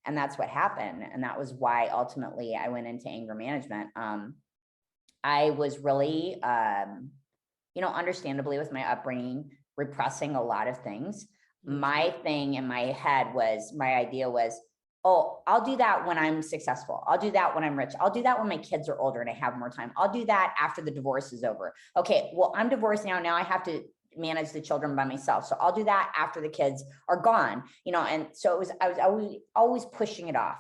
And that's what happened. And that was why ultimately I went into anger management. I was really, understandably with my upbringing, repressing a lot of things. My thing in my head was, my idea was, oh, I'll do that when I'm successful. I'll do that when I'm rich. I'll do that when my kids are older and I have more time. I'll do that after the divorce is over. Okay, well, I'm divorced now. Now I have to manage the children by myself. So I'll do that after the kids are gone, and so I was always pushing it off.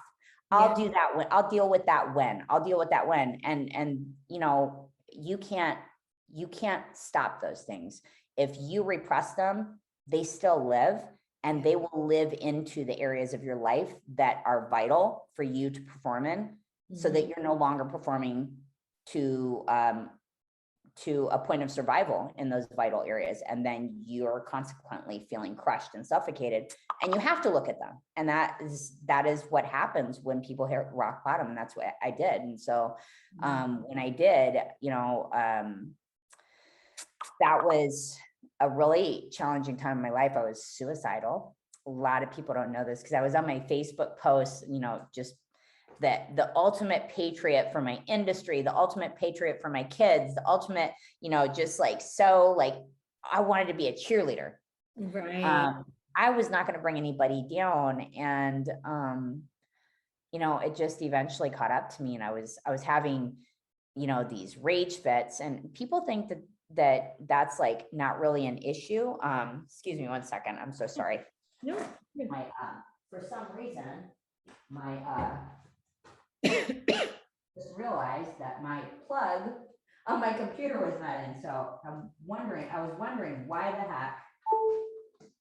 I'll do that when, I'll deal with that when, I'll deal with that when. And you can't stop those things. If you repress them, they still live, and they will live into the areas of your life that are vital for you to perform in, so that you're no longer performing to a point of survival in those vital areas. And then you're consequently feeling crushed and suffocated, and you have to look at them. And that is what happens when people hit rock bottom. And that's what I did. And so when I did, that was a really challenging time in my life. I was suicidal. A lot of people don't know this, because I was on my Facebook posts, just that the ultimate patriot for my industry, the ultimate patriot for my kids, the ultimate, just like, so like, I wanted to be a cheerleader. Right. I was not going to bring anybody down. And, it just eventually caught up to me, and I was having, these rage fits, and people think that's like not really an issue. Excuse me 1 second. I'm so sorry. No. My, for some reason, my, just realized that my plug on my computer was not in. So I was wondering why the heck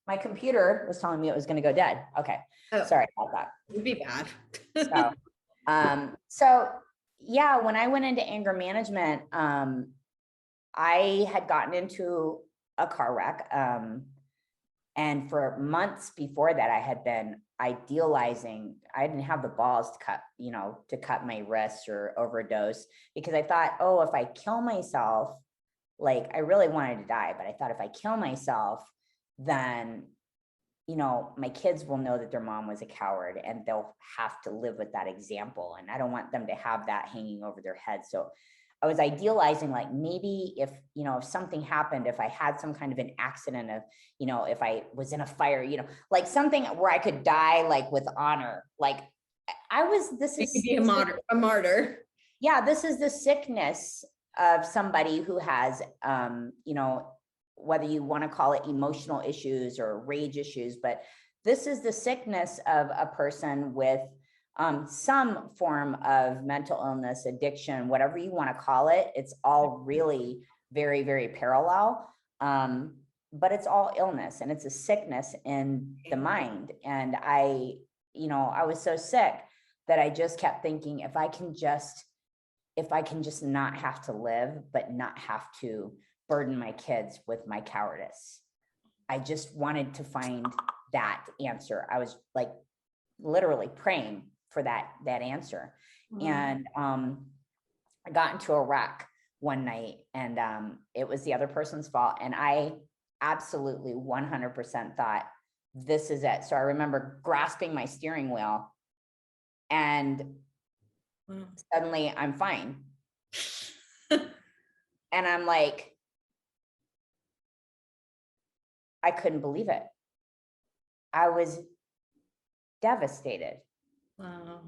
my computer was telling me it was going to go dead. Okay. Oh, sorry about that. It'd be bad. So yeah, when I went into anger management, I had gotten into a car wreck. And for months before that, I had been idealizing. I didn't have the balls to cut my wrists or overdose, because I thought, oh, if I kill myself, like, I really wanted to die, but I thought if I kill myself, then, my kids will know that their mom was a coward, and they'll have to live with that example. And I don't want them to have that hanging over their head. So I was idealizing, like, maybe if, if something happened, if I had some kind of an accident of, if I was in a fire, like something where I could die, like with honor, like this You is could be a martyr. Yeah, this is the sickness of somebody who has, whether you want to call it emotional issues or rage issues, but this is the sickness of a person with some form of mental illness, addiction, whatever you want to call it. It's all really very, very parallel. But it's all illness, and it's a sickness in the mind. And I was so sick that I just kept thinking, if I can just not have to live, but not have to burden my kids with my cowardice. I just wanted to find that answer. I was like literally praying for that answer. And I got into a wreck one night, and it was the other person's fault. And I absolutely 100% thought, this is it. So I remember grasping my steering wheel, and suddenly I'm fine. And I'm like, I couldn't believe it. I was devastated. Wow.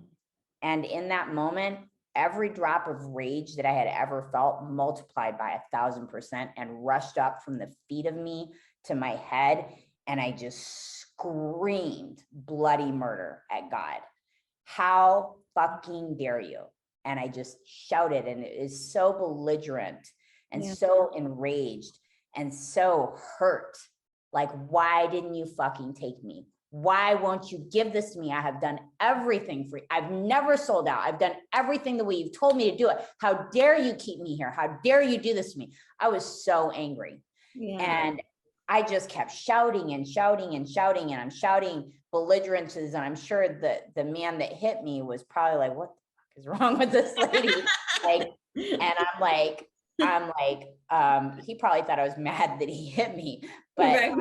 And in that moment, every drop of rage that I had ever felt multiplied by 1,000% and rushed up from the feet of me to my head. And I just screamed bloody murder at God. How fucking dare you? And I just shouted, and it is so belligerent and so enraged and so hurt. Like, why didn't you fucking take me? Why won't you give this to me? I have done everything for you. I've never sold out. I've done everything the way you've told me to do it. How dare you keep me here? How dare you do this to me? I was so angry. And I just kept shouting and shouting and shouting, and I'm shouting belligerences. And I'm sure that the man that hit me was probably like, what the fuck is wrong with this lady? And I'm like, he probably thought I was mad that he hit me, but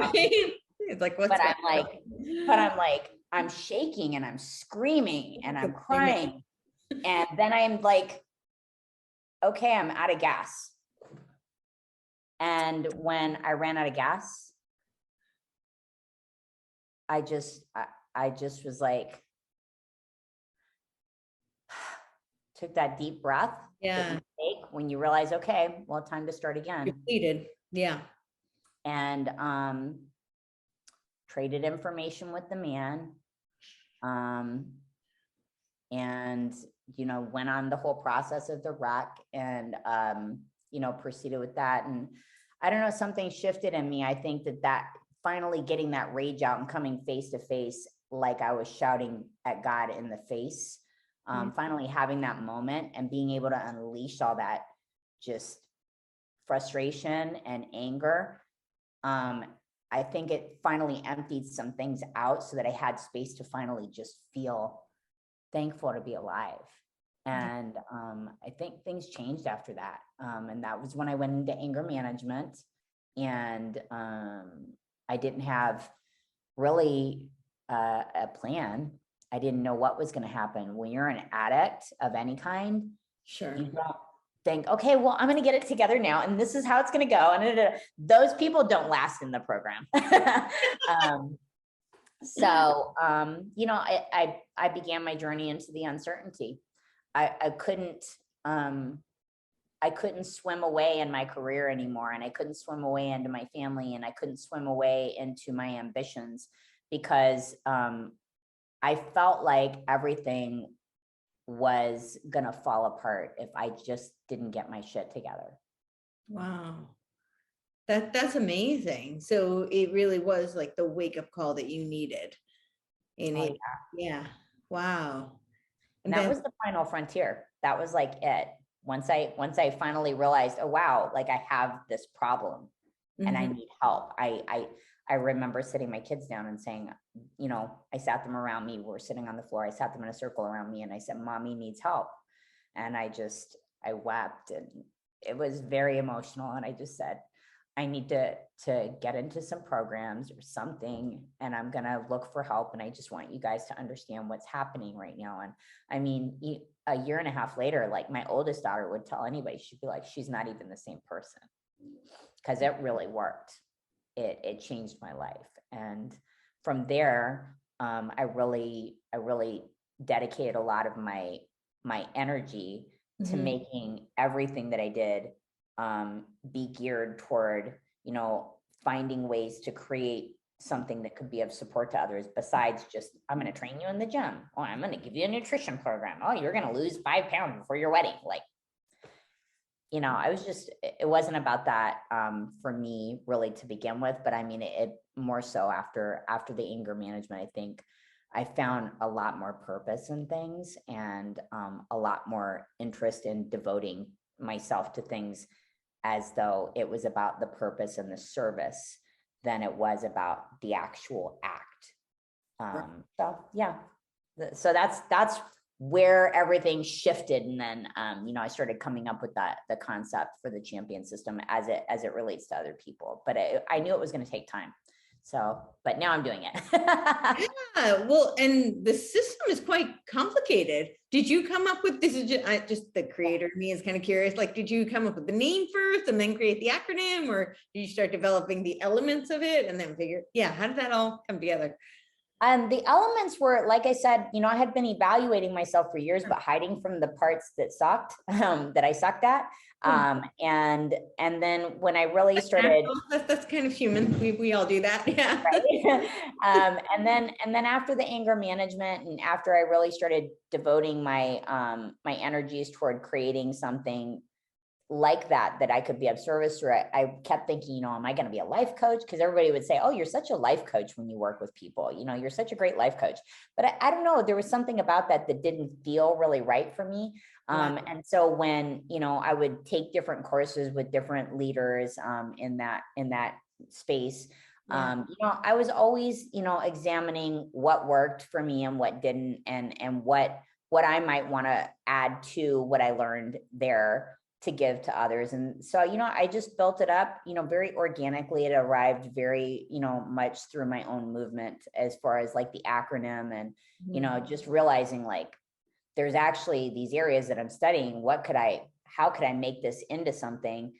it's like, what's I'm like, I'm shaking and I'm screaming and I'm crying. And then I'm like, okay, I'm out of gas. And when I ran out of gas, I just was like, took that deep breath. That you take when you realize, okay, well, time to start again. Completed. Yeah. And traded information with the man. And went on the whole process of the wreck, and proceeded with that. And I don't know, something shifted in me. I think that finally getting that rage out and coming face to face, like I was shouting at God in the face, finally having that moment and being able to unleash all that just frustration and anger. I think it finally emptied some things out so that I had space to finally just feel thankful to be alive. And I think things changed after that. And that was when I went into anger management, and I didn't have really a plan. I didn't know what was going to happen. When you're an addict of any kind, sure, you don't think, okay, well, I'm going to get it together now, and this is how it's going to go. And those people don't last in the program. So, I began my journey into the uncertainty. I couldn't swim away in my career anymore, and I couldn't swim away into my family, and I couldn't swim away into my ambitions, because I felt like everything was gonna fall apart if I just didn't get my shit together. Wow. That's amazing. So it really was like the wake-up call that you needed. And yeah. Wow. And that was the final frontier. That was like it. Once I finally realized, oh wow, like I have this problem and I need help. I remember sitting my kids down and saying, I sat them around me. We're sitting on the floor. I sat them in a circle around me, and I said, Mommy needs help. And I wept, and it was very emotional. And I just said, I need to get into some programs or something, and I'm going to look for help. And I just want you guys to understand what's happening right now. And I mean, a year and a half later, like my oldest daughter would tell anybody, she'd be like, she's not even the same person, because it really worked. It changed my life. And from there, I really dedicated a lot of my energy to making everything that I did be geared toward, finding ways to create something that could be of support to others besides just, I'm going to train you in the gym. Oh, I'm going to give you a nutrition program. Oh, you're going to lose 5 pounds before your wedding. Like, it wasn't about that for me really to begin with, but I mean, it more so after the anger management, I think I found a lot more purpose in things, and a lot more interest in devoting myself to things as though it was about the purpose and the service than it was about the actual act. So yeah, so that's where everything shifted. And then, I started coming up with the concept for the champion system as it relates to other people, but I knew it was going to take time. So, but now I'm doing it. Yeah, well, and the system is quite complicated. Did you come up with, this is just the creator of me is kind of curious, like, did you come up with the name first and then create the acronym, or did you start developing the elements of it and then figure, how did that all come together? The elements were, like I said, I had been evaluating myself for years, but hiding from the parts that sucked, that I sucked at. And then when I really started, that's kind of human. We all do that. Yeah. Right? And then after the anger management, and after I really started devoting my energies toward creating something like that I could be of service to, I kept thinking, am I going to be a life coach? Because everybody would say, oh, you're such a life coach when you work with people, you're such a great life coach. But I don't know, there was something about that didn't feel really right for me. And so when, I would take different courses with different leaders in that space, I was always, examining what worked for me and what didn't, and what I might want to add to what I learned there to give to others. And so, I just built it up, very organically. It arrived very, much through my own movement as far as like the acronym and, just realizing like, there's actually these areas that I'm studying. How could I make this into something?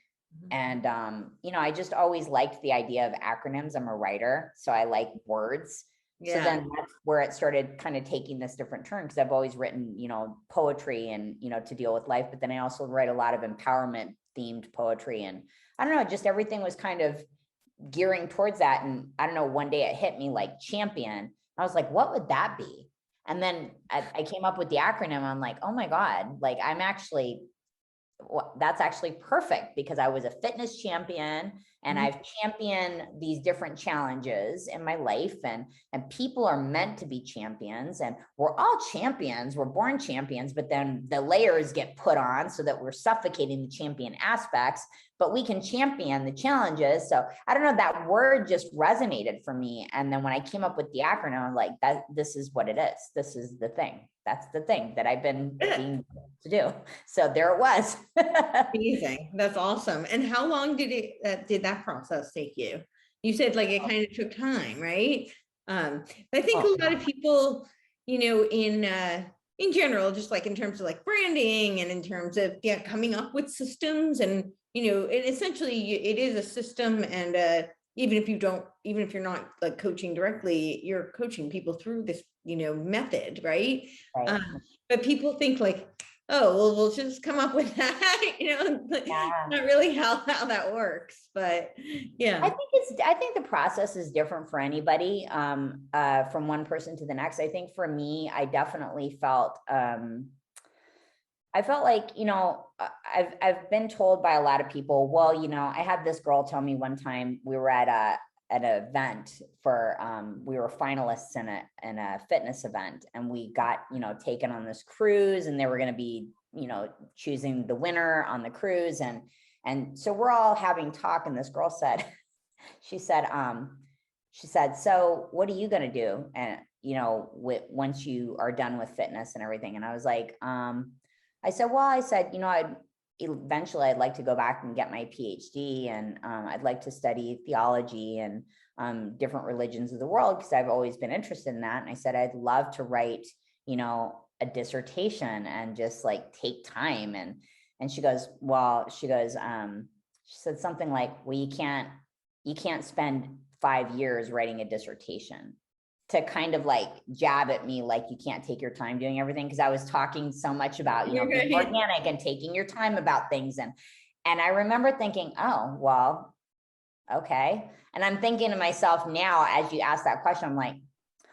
And, I just always liked the idea of acronyms. I'm a writer, so I like words. So then that's where it started kind of taking this different turn, because I've always written, poetry and, to deal with life. But then I also write a lot of empowerment themed poetry. And I don't know, just everything was kind of gearing towards that. And I don't know, one day it hit me like champion. I was like, what would that be? And then I came up with the acronym. I'm like, oh my God, like that's actually perfect, because I was a fitness champion and I've championed these different challenges in my life, and people are meant to be champions, and we're all champions. We're born champions, but then the layers get put on so that we're suffocating the champion aspects, but we can champion the challenges. So I don't know, that word just resonated for me. And then when I came up with the acronym, I'm like, this is what it is. This is the thing. That's the thing that I've been being to do. So there it was. Amazing. That's awesome. And how long did that process take you? You said like it kind of took time, right? I think a lot of people, in general, just like in terms of like branding and in terms of coming up with systems, and it essentially it is a system, and even if you're not like coaching directly, you're coaching people through this method, right? But people think like, oh, well, we'll just come up with that, not really how that works. But I think the process is different for anybody, from one person to the next. I think for me, I definitely felt like, I've been told by a lot of people, well, I had this girl tell me one time, we were at an event for, we were finalists in a fitness event, and we got, taken on this cruise, and they were going to be, choosing the winner on the cruise. And so we're all having talk, and this girl said, she said, so what are you going to do? And, once you are done with fitness and everything. And I was like, I said, eventually I'd like to go back and get my PhD, and I'd like to study theology and different religions of the world, because I've always been interested in that. And I said, I'd love to write, a dissertation and just like take time. And she goes, she said something like, well, you can't spend 5 years writing a dissertation, to kind of like jab at me, like you can't take your time doing everything. Cause I was talking so much about, being organic and taking your time about things. And I remember thinking, oh, well, okay. And I'm thinking to myself now, as you ask that question, I'm like,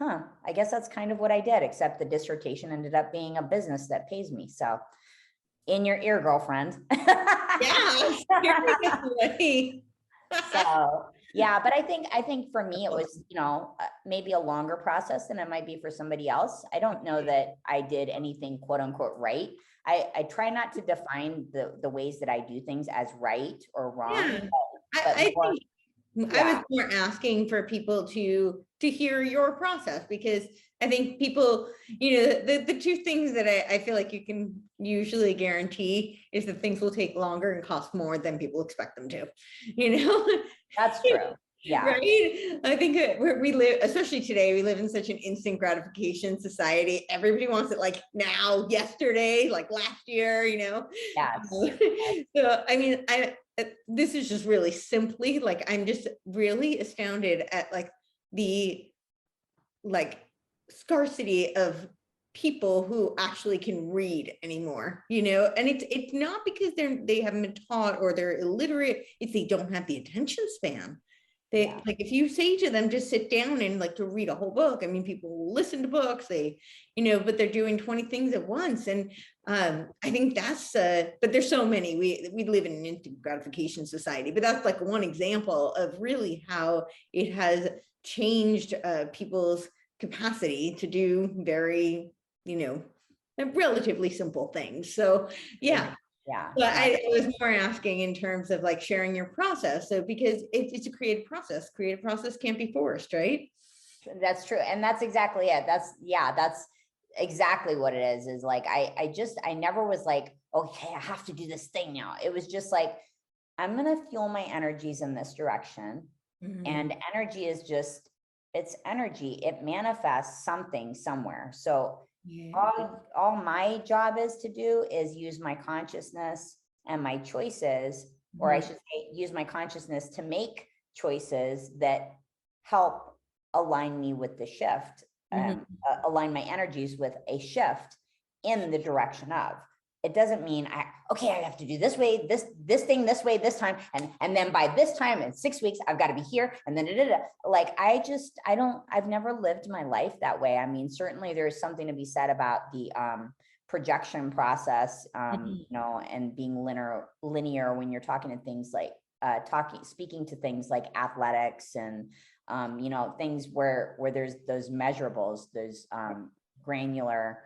I guess that's kind of what I did, except the dissertation ended up being a business that pays me. So in your ear, girlfriend. Yeah. So yeah, but I think for me, it was, maybe a longer process than it might be for somebody else. I don't know that I did anything quote unquote right. I try not to define the ways that I do things as right or wrong. Yeah. But I more, think I was more asking for people to hear your process, because I think people, the two things that I feel like you can usually guarantee is that things will take longer and cost more than people expect them to, That's true. Yeah. Right. I think we live, especially today, we live in such an instant gratification society. Everybody wants it like now, yesterday, like last year, Yes. So, I mean, this is just really simply like, I'm just really astounded at like the scarcity of people who actually can read anymore, and it's not because they haven't been taught or they're illiterate, it's they don't have the attention span. Like if you say to them, just sit down and like to read a whole book, I mean, people will listen to books, but they're doing 20 things at once. And I think that's, but there's so many, we live in an instant gratification society, but that's like one example of really how it has changed people's capacity to do very, relatively simple things. So yeah. But I was more asking in terms of like sharing your process. So because it's a creative process can't be forced, right? That's true. And that's exactly it. That's exactly what it is like, I never was like, okay, I have to do this thing now. It was just like, I'm going to fuel my energies in this direction. Mm-hmm. And energy is just, it's energy. It manifests something somewhere. So all my job is to do is use my consciousness and my choices, or I should say, use my consciousness to make choices that help align me with the shift, align my energies with a shift in the direction of. It doesn't mean I have to do this way, this thing this way, this time. And then by this time in 6 weeks, I've got to be here. And then like, I've never lived my life that way. I mean, certainly there's something to be said about the projection process, and being linear when you're talking to things like speaking to things like athletics and, things where there's those measurables, those granular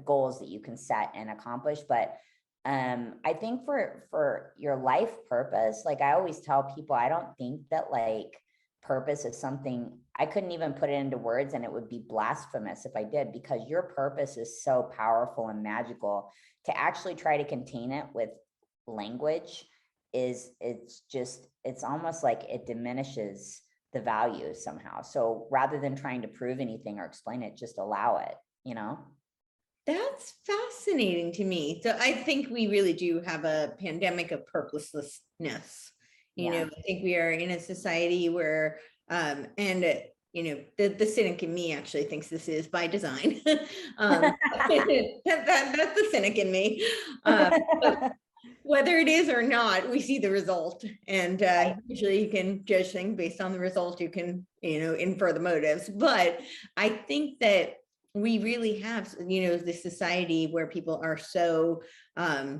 goals that you can set and accomplish. But I think for your life purpose, like I always tell people, I don't think that like purpose is something, I couldn't even put it into words and it would be blasphemous if I did, because your purpose is so powerful and magical. To actually try to contain it with language it's almost like it diminishes the value somehow. So rather than trying to prove anything or explain it, just allow it, That's fascinating to me. So I think we really do have a pandemic of purposelessness. I think we are in a society where, the cynic in me actually thinks this is by design. That's the cynic in me. Whether it is or not, we see the result. And usually you can judge things based on the result. You can, infer the motives. But I think that we really have, this society where people are so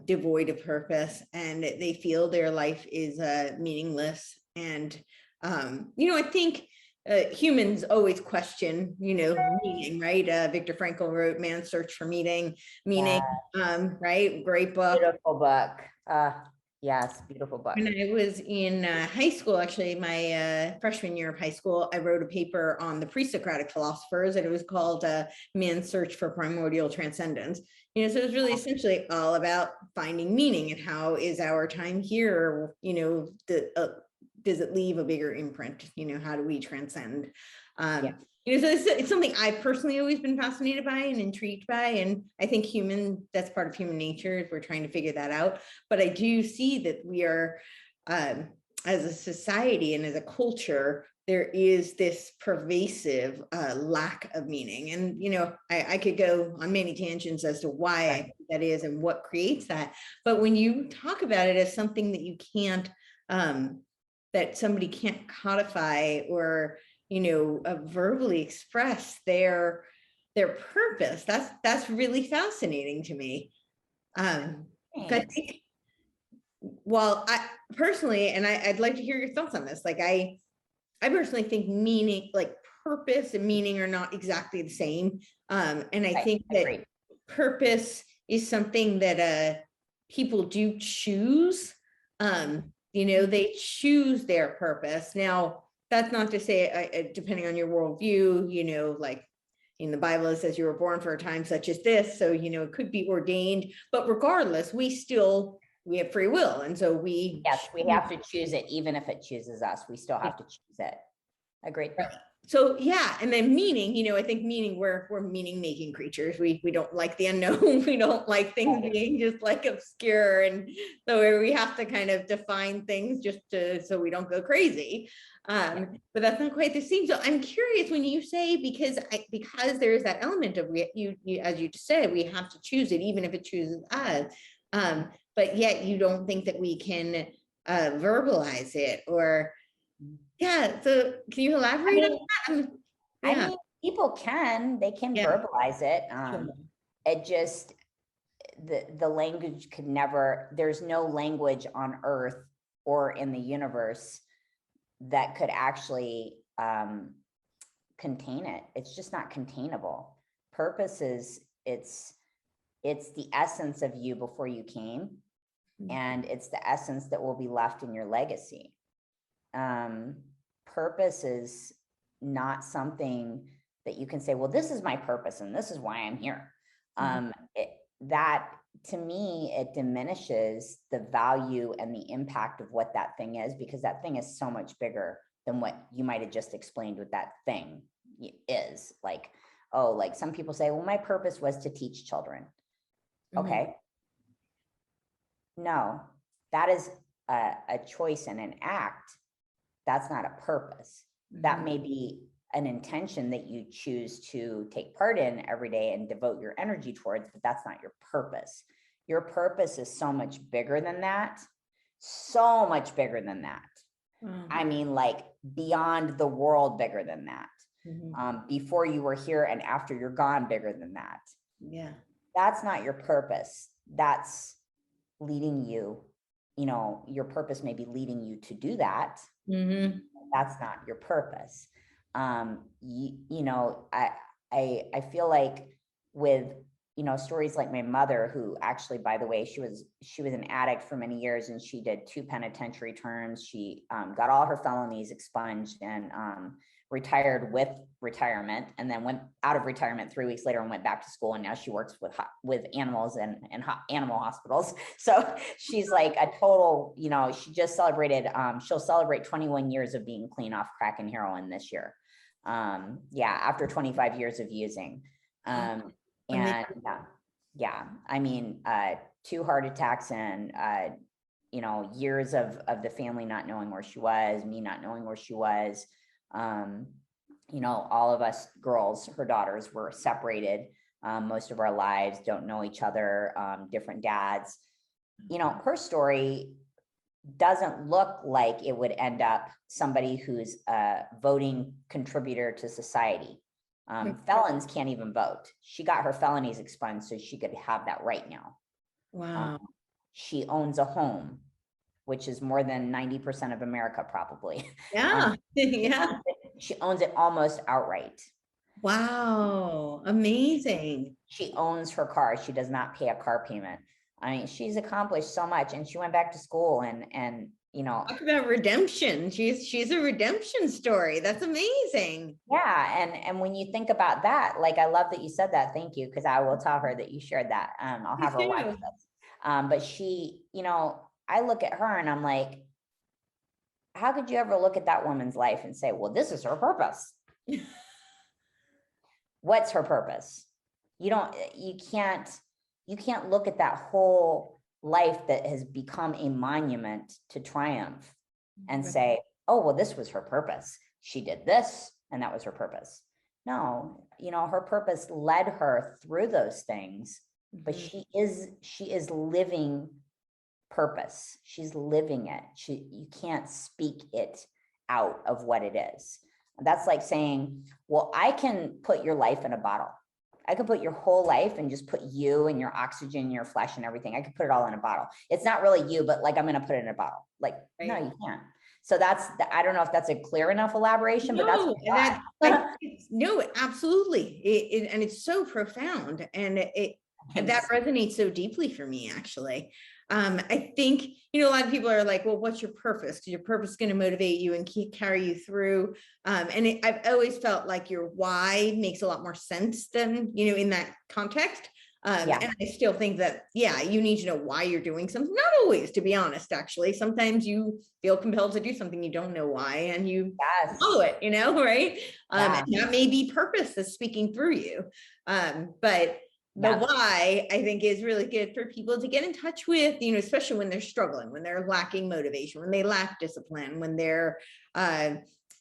devoid of purpose and they feel their life is meaningless. And, I think humans always question, meaning, right? Viktor Frankl wrote Man's Search for Meaning, right? Great book. Beautiful book. Yes, beautiful book. When I was in high school, actually, my freshman year of high school, I wrote a paper on the pre-Socratic philosophers, and it was called Man's Search for Primordial Transcendence. So it was really essentially all about finding meaning and how is our time here, does it leave a bigger imprint? How do we transcend? So it's something I've personally always been fascinated by and intrigued by. And I think that's part of human nature, is we're trying to figure that out. But I do see that we are, as a society and as a culture, there is this pervasive lack of meaning. And, I could go on many tangents as to why I think that is and what creates that. But when you talk about it as something that you can't, that somebody can't codify or, verbally express their purpose, that's really fascinating to me. I think, well, I personally, and I'd like to hear your thoughts on this. Like, I personally think meaning, like purpose and meaning, are not exactly the same. And I think that purpose is something that people do choose. They choose their purpose. Now, that's not to say, depending on your worldview, like in the Bible, it says you were born for a time such as this. So, it could be ordained, but regardless, we have free will. And so we have to choose it. Even if it chooses us, we still have to choose it. Agreed. Right. So yeah, and then meaning, I think meaning, we're meaning making creatures. We don't like the unknown. We don't like things being just like obscure, and so we have to kind of define things just so we don't go crazy. But that's not quite the same. So I'm curious, when you say, because there is that element of you as you just said, we have to choose it, even if it chooses us. But yet you don't think that we can verbalize it, or yeah. So can you elaborate on that? I mean, people they can verbalize it. It just, the language could never, there's no language on earth or in the universe that could actually contain it. It's just not containable. Purpose is, it's the essence of you before you came, and it's the essence that will be left in your legacy. Purpose is not something that you can say, well, this is my purpose and this is why I'm here. That, to me, it diminishes the value and the impact of what that thing is, because that thing is so much bigger than what you might have just explained what that thing is. Like, like some people say, well, my purpose was to teach children. Okay. No, that is a choice and an act. That's not a purpose. That may be an intention that you choose to take part in every day and devote your energy towards, but that's not your purpose. Your purpose is so much bigger than that. So much bigger than that. I mean, like beyond the world, bigger than that. Before you were here and after you're gone, bigger than that. Yeah. That's not your purpose. That's leading you, your purpose may be leading you to do that. That's not your purpose. I feel like with, stories like my mother, who actually, by the way, she was an addict for many years, and she did 2 penitentiary terms. She got all her felonies expunged and retired with retirement, and then went out of retirement 3 weeks later and went back to school. And now she works with animals and animal hospitals. So she's like a total, she just celebrated, she'll celebrate 21 years of being clean off crack and heroin this year. After 25 years of using. I mean, 2 heart attacks and, years of the family not knowing where she was, me not knowing where she was. All of us girls, her daughters, were separated most of our lives, don't know each other, different dads. Her story doesn't look like it would end up somebody who's a voting contributor to society. Felons can't even vote. She got her felonies expunged so she could have that right now. Wow. She owns a home, which is more than 90% of America, probably. Yeah. Yeah. She owns it almost outright. Wow. Amazing. She owns her car. She does not pay a car payment. I mean, she's accomplished so much, and she went back to school and talk about redemption. She's a redemption story. That's amazing. Yeah. And when you think about that, like, I love that you said that. Thank you. Cause I will tell her that you shared that. I'll have her watch this. But she, I look at her and I'm like, how could you ever look at that woman's life and say, well, this is her purpose? what's her purpose? You can't look at that whole life that has become a monument to triumph and say, oh, well, this was her purpose. She did this, and that was her purpose. No, her purpose led her through those things, but she is living purpose. She's living it. You can't speak it out of what it is. That's like saying, well, I can put your life in a bottle. I could put your whole life and just put you and your oxygen, your flesh and everything. I could put it all in a bottle. It's not really you, but like, I'm going to put it in a bottle. Like, right. No, you can't. So I don't know if that's a clear enough elaboration, but no, absolutely. And it's so profound, and that resonates so deeply for me, actually. I think, a lot of people are like, well, what's your purpose? Because your purpose is going to motivate you and carry you through. I've always felt like your why makes a lot more sense than, in that context. And I still think that, you need to know why you're doing something. Not always, to be honest, actually. Sometimes you feel compelled to do something you don't know why, and you follow it, right? And that may be purpose that's speaking through you. But the why, I think, is really good for people to get in touch with, especially when they're struggling, when they're lacking motivation, when they lack discipline, when they're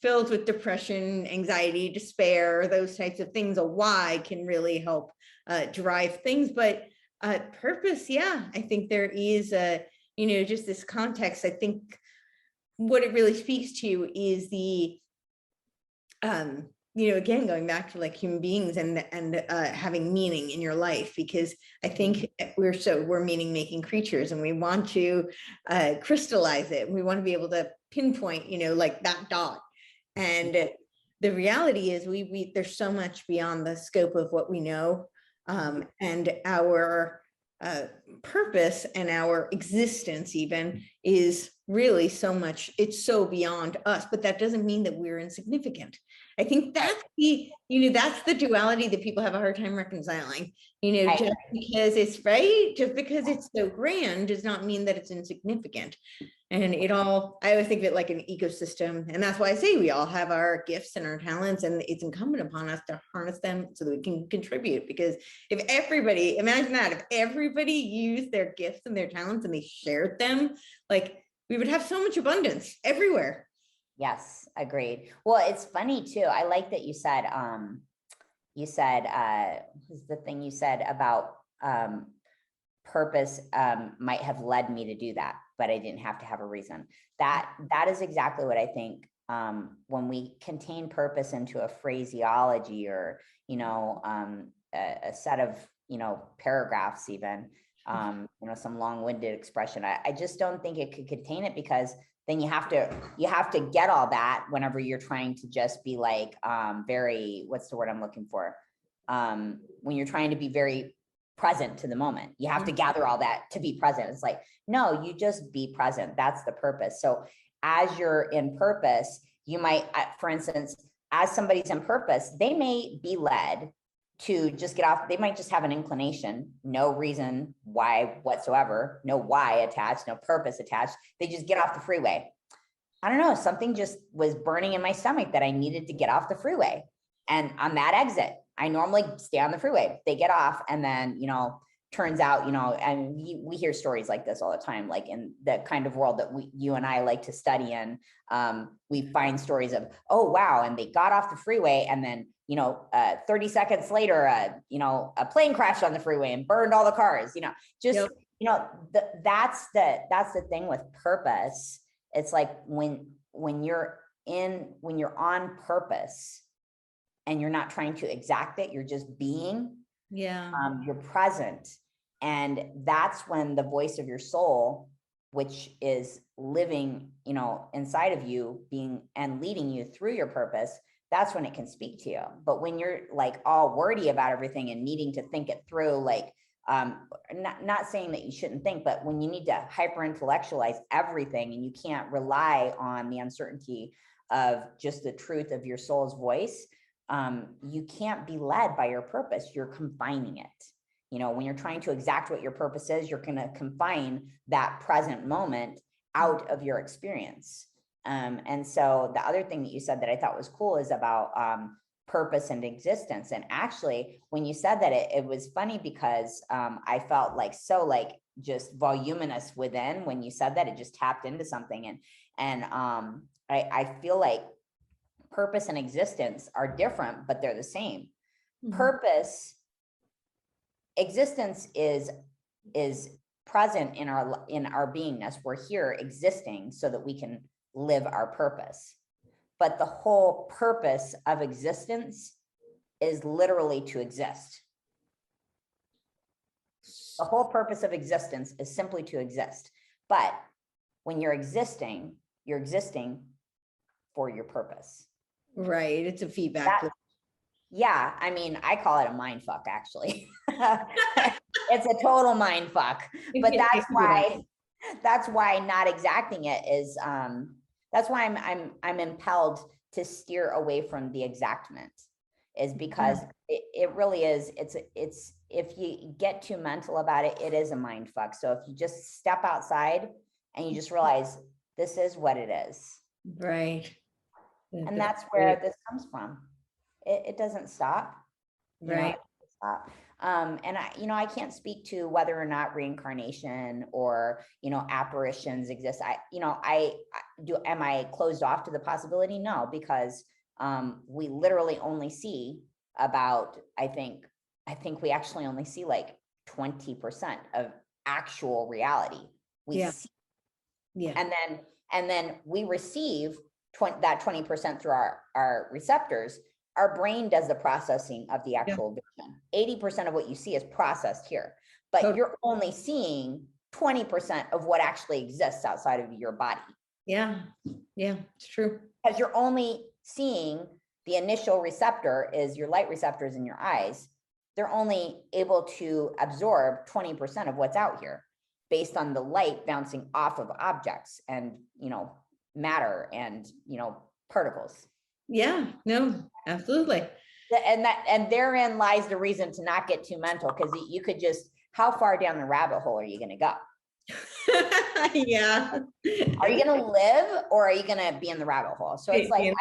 filled with depression, anxiety, despair, those types of things. A why can really help drive things. But purpose, I think there is just this context. I think what it really speaks to is the again, going back to like human beings and having meaning in your life, because I think we're meaning making creatures, and we want to crystallize it. We want to be able to pinpoint, like that dot. And the reality is there's so much beyond the scope of what we know, and our purpose and our existence even is really so much, it's so beyond us, but that doesn't mean that we're insignificant. I think that's that's the duality that people have a hard time reconciling, just because it's so grand does not mean that it's insignificant. And I always think of it like an ecosystem. And that's why I say we all have our gifts and our talents, and it's incumbent upon us to harness them so that we can contribute. Because if everybody used their gifts and their talents and they shared them, like, we would have so much abundance everywhere. Yes, agreed. Well, it's funny too. I like that you said the thing you said about purpose might have led me to do that, but I didn't have to have a reason. That is exactly what I think. When we contain purpose into a phraseology or, a set of, paragraphs, even, some long-winded expression, I just don't think it could contain it, because then you have to get all that whenever you're trying to just be like, very, what's the word I'm looking for? When you're trying to be very present to the moment, you have to gather all that to be present. It's like, no, you just be present. That's the purpose. So as you're in purpose, you might, for instance, as somebody's in purpose, they may be led to just get off. They might just have an inclination, no reason why whatsoever, no why attached, no purpose attached. They just get off the freeway. I don't know, something just was burning in my stomach that I needed to get off the freeway. And on that exit, I normally stay on the freeway. They get off, and then, turns out, and we hear stories like this all the time, like in the kind of world that you and I like to study in. We find stories of, oh, wow. And they got off the freeway, and then, 30 seconds later, a plane crashed on the freeway and burned all the cars, that's the thing with purpose. It's like when you're on purpose and you're not trying to exact it, you're just being, you're present. And that's when the voice of your soul, which is living, inside of you, being and leading you through your purpose, that's when it can speak to you. But when you're like all wordy about everything and needing to think it through, like, not saying that you shouldn't think, but when you need to hyper intellectualize everything and you can't rely on the uncertainty of just the truth of your soul's voice, you can't be led by your purpose. You're confining it. When you're trying to exact what your purpose is, you're going to confine that present moment out of your experience. And so the other thing that you said that I thought was cool is about purpose and existence. And actually, when you said that, it was funny because I felt like just voluminous within when you said that. It just tapped into something. And I feel like purpose and existence are different, but they're the same. Purpose, existence is present in our beingness. We're here existing so that we can live our purpose. But the whole purpose of existence is literally to exist. The whole purpose of existence is simply to exist. But when you're existing for your purpose. Right. It's a feedback. Yeah. I mean, I call it a mind fuck, actually. It's a total mind fuck. But that's why not exacting it is, that's why I'm impelled to steer away from the exactment, is because it really is, it's, if you get too mental about it, it is a mind fuck. So if you just step outside and you just realize this is what it is. Right. And that's where this comes from. It doesn't stop. Right. Stop. And I can't speak to whether or not reincarnation or, apparitions exist. Am I closed off to the possibility? No, because we literally only see about, I think we actually only see like 20% of actual reality. We see. Yeah. And then we receive that 20% through our receptors. Our brain does the processing of the actual vision. 80% of what you see is processed here, but you're only seeing 20% of what actually exists outside of your body. Yeah. Yeah, it's true. Because you're only seeing the initial receptor is your light receptors in your eyes. They're only able to absorb 20% of what's out here based on the light bouncing off of objects and, matter and, particles. Yeah, no, absolutely. And therein lies the reason to not get too mental, because you could just, how far down the rabbit hole are you going to go? Yeah. Are you going to live, or are you going to be in the rabbit hole? So it's like,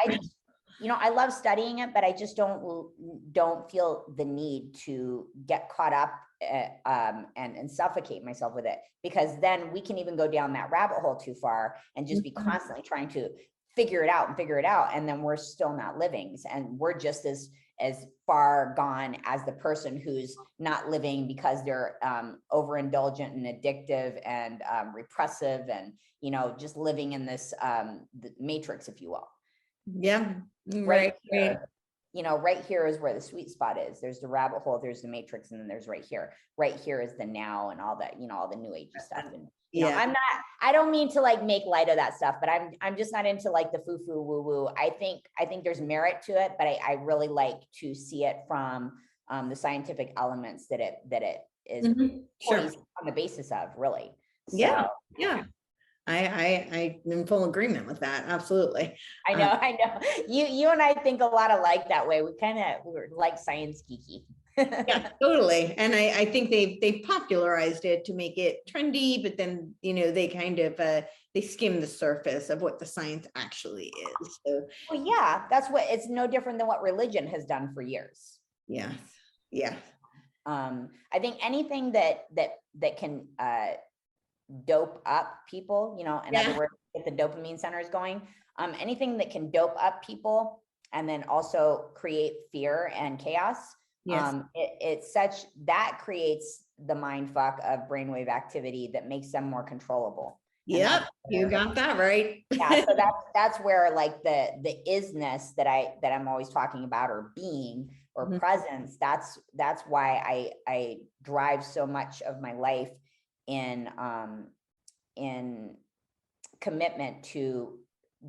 I love studying it, but I just don't feel the need to get caught up and suffocate myself with it, because then we can even go down that rabbit hole too far and just be constantly trying to figure it out. And then we're still not living. And we're just as far gone as the person who's not living because they're overindulgent and addictive and repressive and, just living in this the matrix, if you will. Yeah. Right. Right here is where the sweet spot is. There's the rabbit hole, there's the matrix, and then there's right here. Right here is the now and all that, all the new agey stuff. And I don't mean to like make light of that stuff, but I'm just not into like the foo-foo woo-woo. I think there's merit to it, but I really like to see it from the scientific elements that it is on the basis of, really. So, yeah. I'm in full agreement with that. Absolutely. I know. You and I think a lot alike that way. We're like science geeky. Yeah, totally. And I think they've popularized it to make it trendy, but then, they kind of, they skim the surface of what the science actually is. So, well, yeah, that's what, it's no different than what religion has done for years. Yeah. Yeah. I think anything that can, dope up people, in other words, get the dopamine centers going, anything that can dope up people and then also create fear and chaos. It's such that creates the mind fuck of brainwave activity that makes them more controllable. Yep, you got that right. Yeah, so that's where like the isness that I'm always talking about, or being or presence. That's why I drive so much of my life in commitment to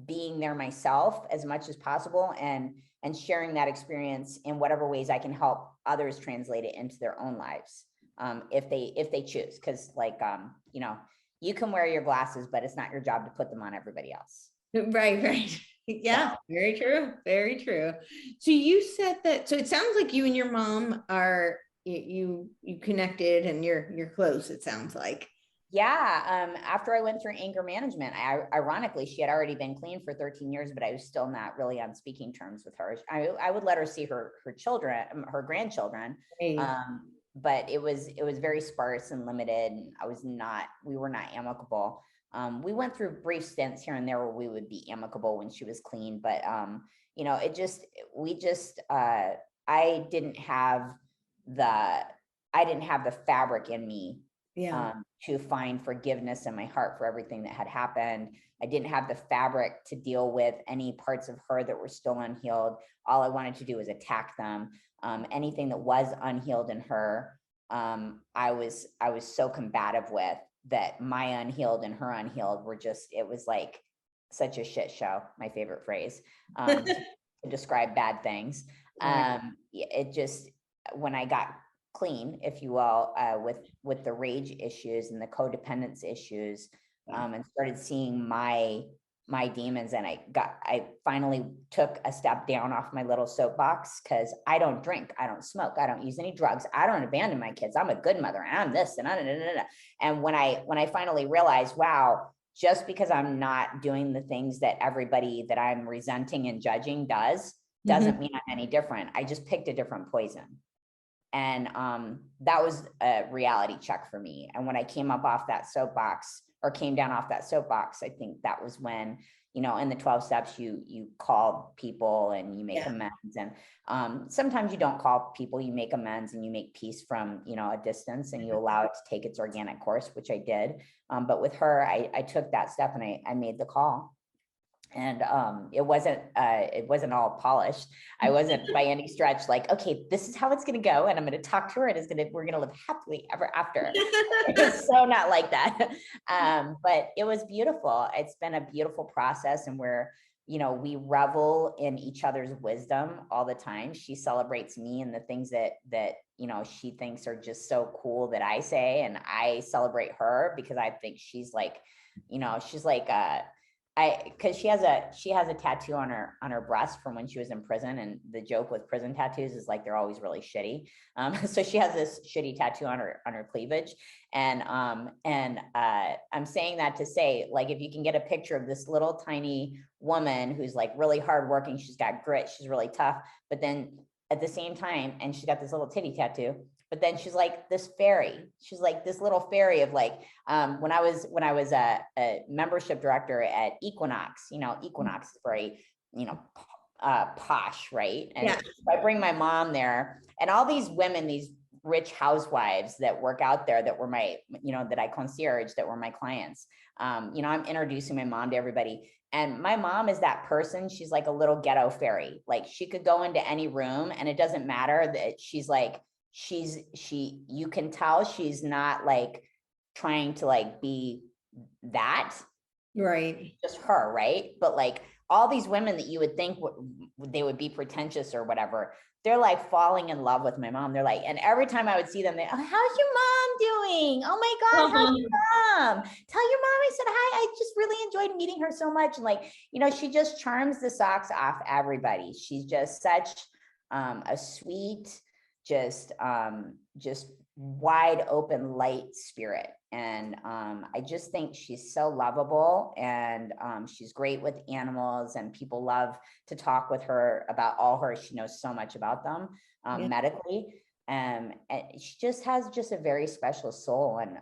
being there myself as much as possible and sharing that experience in whatever ways I can help others translate it into their own lives, if they choose. Because like you can wear your glasses, but it's not your job to put them on everybody else. Right. Yeah, very true. So you said that, so it sounds like you and your mom are you connected and you're close, it sounds like. After I went through anger management, ironically, she had already been clean for 13 years, but I was still not really on speaking terms with her. I would let her see her children, her grandchildren. Right. But it was very sparse and limited. And we were not amicable. We went through brief stints here and there where we would be amicable when she was clean, but I didn't have the fabric in me to find forgiveness in my heart for everything that had happened. I didn't have the fabric to deal with any parts of her that were still unhealed. All I wanted to do was attack them. Anything that was unhealed in her, I was so combative with, that my unhealed and her unhealed were just, it was like such a shit show, my favorite phrase, to describe bad things. It just, when I got clean, if you will, with the rage issues and the codependence issues, and started seeing my demons, and I finally took a step down off my little soapbox, because I don't drink, I don't smoke, I don't use any drugs, I don't abandon my kids, I'm a good mother, and I'm this and and when I finally realized, wow, just because I'm not doing the things that everybody that I'm resenting and judging doesn't mean I'm any different. I just picked a different poison. And that was a reality check for me. And when I came up off that soapbox, or came down off that soapbox, I think that was when, in the 12 steps, you call people and you make amends. And sometimes you don't call people, you make amends and you make peace from, a distance, and you allow it to take its organic course, which I did. But with her, I took that step and I made the call. And it wasn't all polished. I wasn't by any stretch like, okay, this is how it's going to go, and I'm going to talk to her, and we're going to live happily ever after. It's so not like that. But it was beautiful. It's been a beautiful process, and we revel in each other's wisdom all the time. She celebrates me and the things that she thinks are just so cool that I say, and I celebrate her because I think she's like, because she has a tattoo on her breast from when she was in prison, and the joke with prison tattoos is like they're always really shitty. So she has this shitty tattoo on her cleavage, and I'm saying that to say, like, if you can get a picture of this little tiny woman who's like really hardworking, she's got grit, she's really tough, but then at the same time, and she's got this little titty tattoo. But then she's like this fairy. She's like this little fairy of like, when I was a membership director at Equinox, Equinox is very, posh, right? And so I bring my mom there, and all these women, these rich housewives that work out there that were my, that I concierge, that were my clients. I'm introducing my mom to everybody. And my mom is that person. She's like a little ghetto fairy. Like, she could go into any room and it doesn't matter that she's like, you can tell she's not like trying to like be that, right, just her, right? But like all these women that you would think they would be pretentious or whatever, they're like falling in love with my mom. They're like, and every time I would see them, how's your mom doing? Oh my God, how's your mom? Tell your mom I said hi. I just really enjoyed meeting her so much. And like, she just charms the socks off everybody. She's just such a sweet, just wide open light spirit. And I just think she's so lovable, and she's great with animals, and people love to talk with her about all her. She knows so much about them medically. And she just has a very special soul. And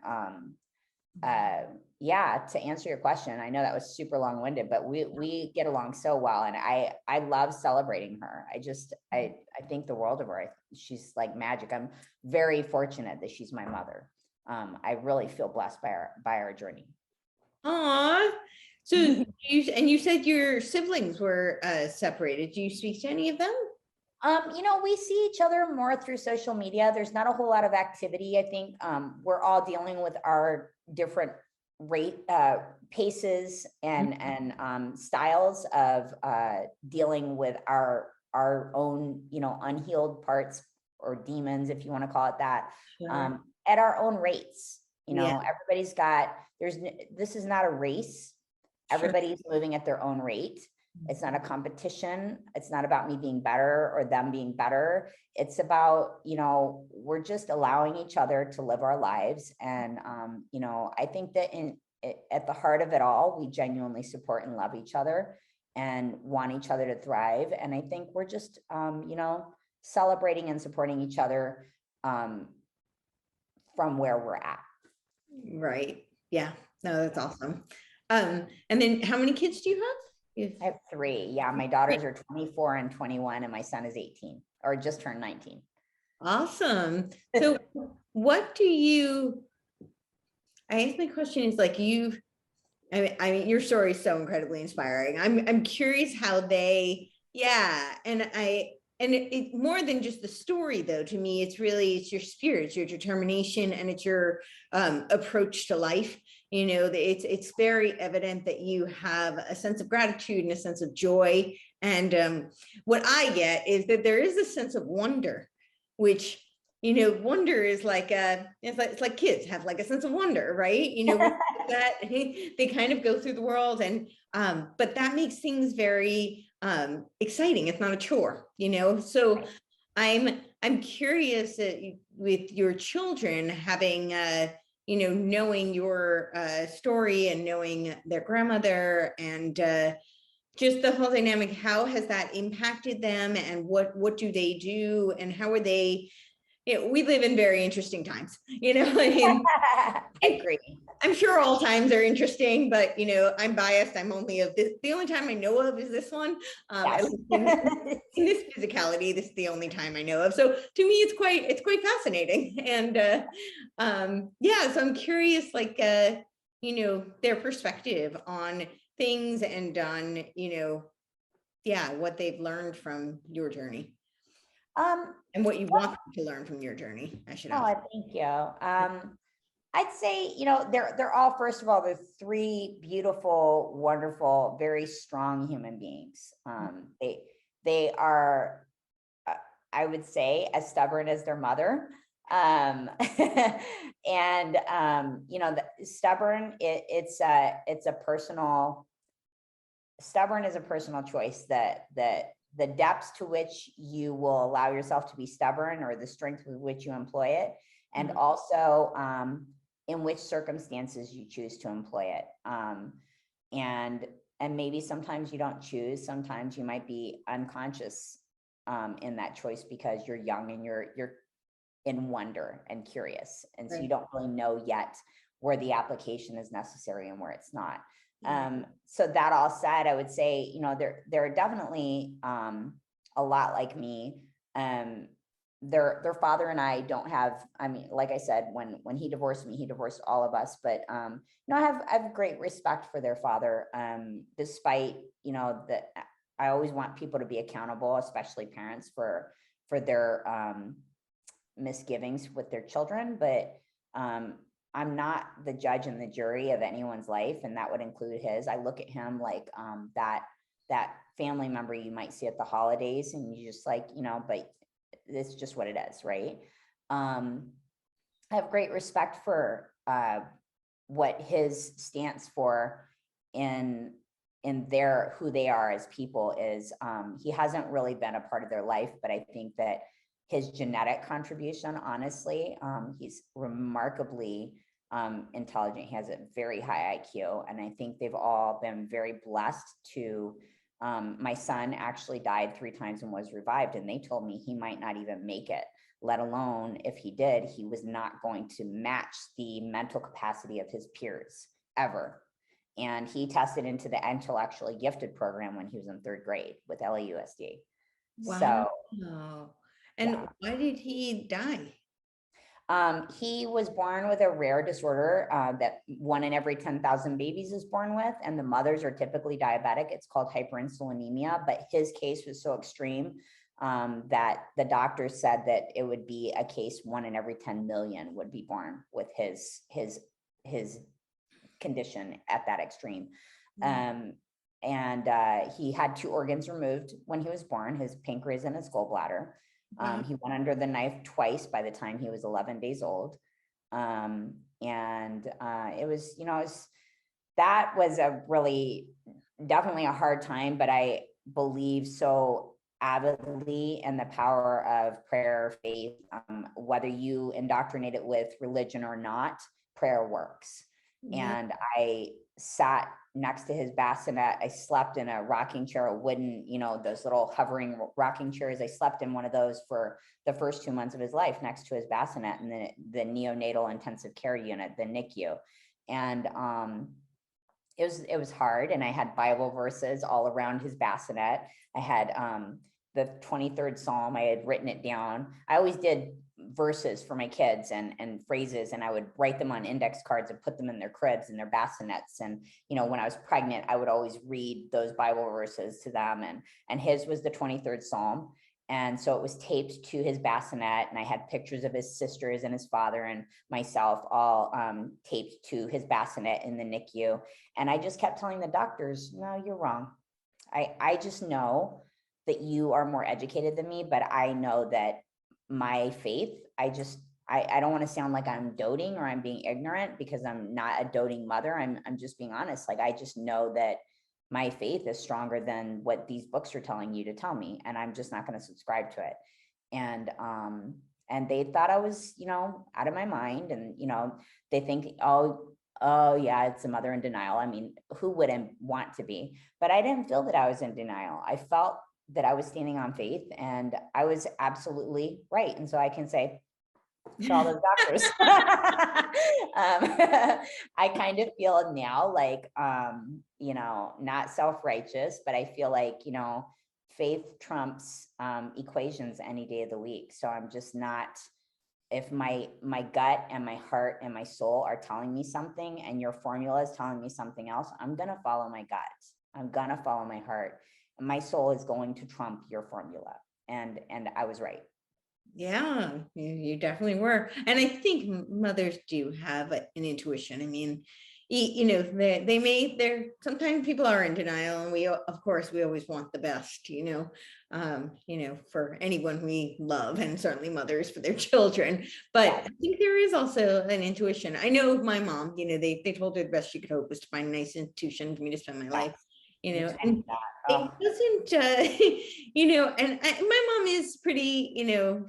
to answer your question, I know that was super long-winded, but we get along so well, and I love celebrating her. I think the world of her. She's like magic. I'm very fortunate that she's my mother. I really feel blessed by our journey. Aw. So you said your siblings were separated. Do you speak to any of them? We see each other more through social media. There's not a whole lot of activity. I think we're all dealing with our different paces and styles of dealing with our own, unhealed parts, or demons, if you want to call it that, at our own rates. Everybody's got, this is not a race. Everybody's moving at their own rate. It's not a competition. It's not about me being better or them being better. It's about, we're just allowing each other to live our lives. And, I think that at the heart of it all, we genuinely support and love each other and want each other to thrive. And I think we're just, celebrating and supporting each other from where we're at. Right. Yeah. No, that's awesome. And then how many kids do you have? I have 3. Yeah. My daughters are 24 and 21, and my son is 18 or just turned 19. Awesome. So what do you, I guess my question is like I mean, your story is so incredibly inspiring. I'm curious how they, and it more than just the story though, to me, it's your spirit, it's your determination, and it's your approach to life. It's very evident that you have a sense of gratitude and a sense of joy. And what I get is that there is a sense of wonder, which, wonder is like it's like kids have like a sense of wonder, right? That they kind of go through the world, and but that makes things very exciting. It's not a chore, so I'm curious with your children having knowing your story and knowing their grandmother and just the whole dynamic. How has that impacted them, and what do they do, and how are they? We live in very interesting times, I agree. I'm sure all times are interesting, but I'm biased. I'm only of this. The only time I know of is this one. Yes. In this physicality, this is the only time I know of. So to me, it's quite fascinating. And so I'm curious, like their perspective on things and on what they've learned from your journey. And what you want them to learn from your journey, I should ask. Thank you. I'd say, they're all, first of all, they're 3 beautiful, wonderful, very strong human beings. They are, I would say, as stubborn as their mother. And stubborn, it's a personal, stubborn is a personal choice. That the depths to which you will allow yourself to be stubborn, or the strength with which you employ it, and also in which circumstances you choose to employ it. And maybe sometimes you don't choose. Sometimes you might be unconscious in that choice because you're young and you're in wonder and curious, and so you don't really know yet where the application is necessary and where it's not. So that all said, I would say, they're definitely a lot like me. Their father and I don't have, like I said, when he divorced me, he divorced all of us, but I have great respect for their father, despite, that I always want people to be accountable, especially parents, for their misgivings with their children. But I'm not the judge and the jury of anyone's life, and that would include his. I look at him like that family member you might see at the holidays, and you just like, but it's just what it is, right? I have great respect for what his stance for in who they are as people is. He hasn't really been a part of their life, but I think that his genetic contribution, honestly, he's remarkably intelligent. He has a very high IQ, and I think they've all been very blessed to. My son actually died 3 times and was revived, and they told me he might not even make it, let alone if he did, he was not going to match the mental capacity of his peers ever. And he tested into the intellectually gifted program when he was in 3rd grade with LAUSD. Wow. And why did he die? He was born with a rare disorder that 1 in every 10,000 babies is born with, and the mothers are typically diabetic. It's called hyperinsulinemia, but his case was so extreme that the doctor said that it would be a case 1 in every 10 million would be born with his condition at that extreme. And he had 2 organs removed when he was born, his pancreas and his gallbladder. He went under the knife twice by the time he was 11 days old. It was, that was a really definitely a hard time, but I believe so avidly in the power of prayer, faith. Whether you indoctrinate it with religion or not, prayer works. Yeah. And I sat next to his bassinet. I slept in a rocking chair, a wooden, those little hovering rocking chairs. I slept in one of those for the first 2 months of his life next to his bassinet in the neonatal intensive care unit, the NICU. And it was hard. And I had Bible verses all around his bassinet. I had the 23rd Psalm. I had written it down. I always did verses for my kids and phrases, and I would write them on index cards and put them in their cribs and their bassinets. And when I was pregnant, I would always read those Bible verses to them. And his was the 23rd Psalm. And so it was taped to his bassinet, and I had pictures of his sisters and his father and myself all taped to his bassinet in the NICU. And I just kept telling the doctors, no, you're wrong. I just know that you are more educated than me, but I know that my faith, I don't want to sound like I'm doting or I'm being ignorant, because I'm not a doting mother. I'm just being honest. Like, I just know that my faith is stronger than what these books are telling you to tell me. And I'm just not going to subscribe to it. And they thought I was, out of my mind. And, they think, oh yeah, it's a mother in denial. I mean, who wouldn't want to be? But I didn't feel that I was in denial. I felt that I was standing on faith, and I was absolutely right. And so I can say to all those doctors, I kind of feel now like, not self-righteous, but I feel like, faith trumps equations any day of the week. So I'm just not, if my gut and my heart and my soul are telling me something and your formula is telling me something else, I'm going to follow my gut. I'm going to follow my heart. And my soul is going to trump your formula. And I was right. Yeah, you definitely were. And I think mothers do have an intuition. I mean, they're sometimes people are in denial, and we, of course, we always want the best, for anyone we love, and certainly mothers for their children. But I think there is also an intuition. I know my mom, they told her the best she could hope was to find a nice institution for me to spend my life. And it doesn't, and my mom is pretty,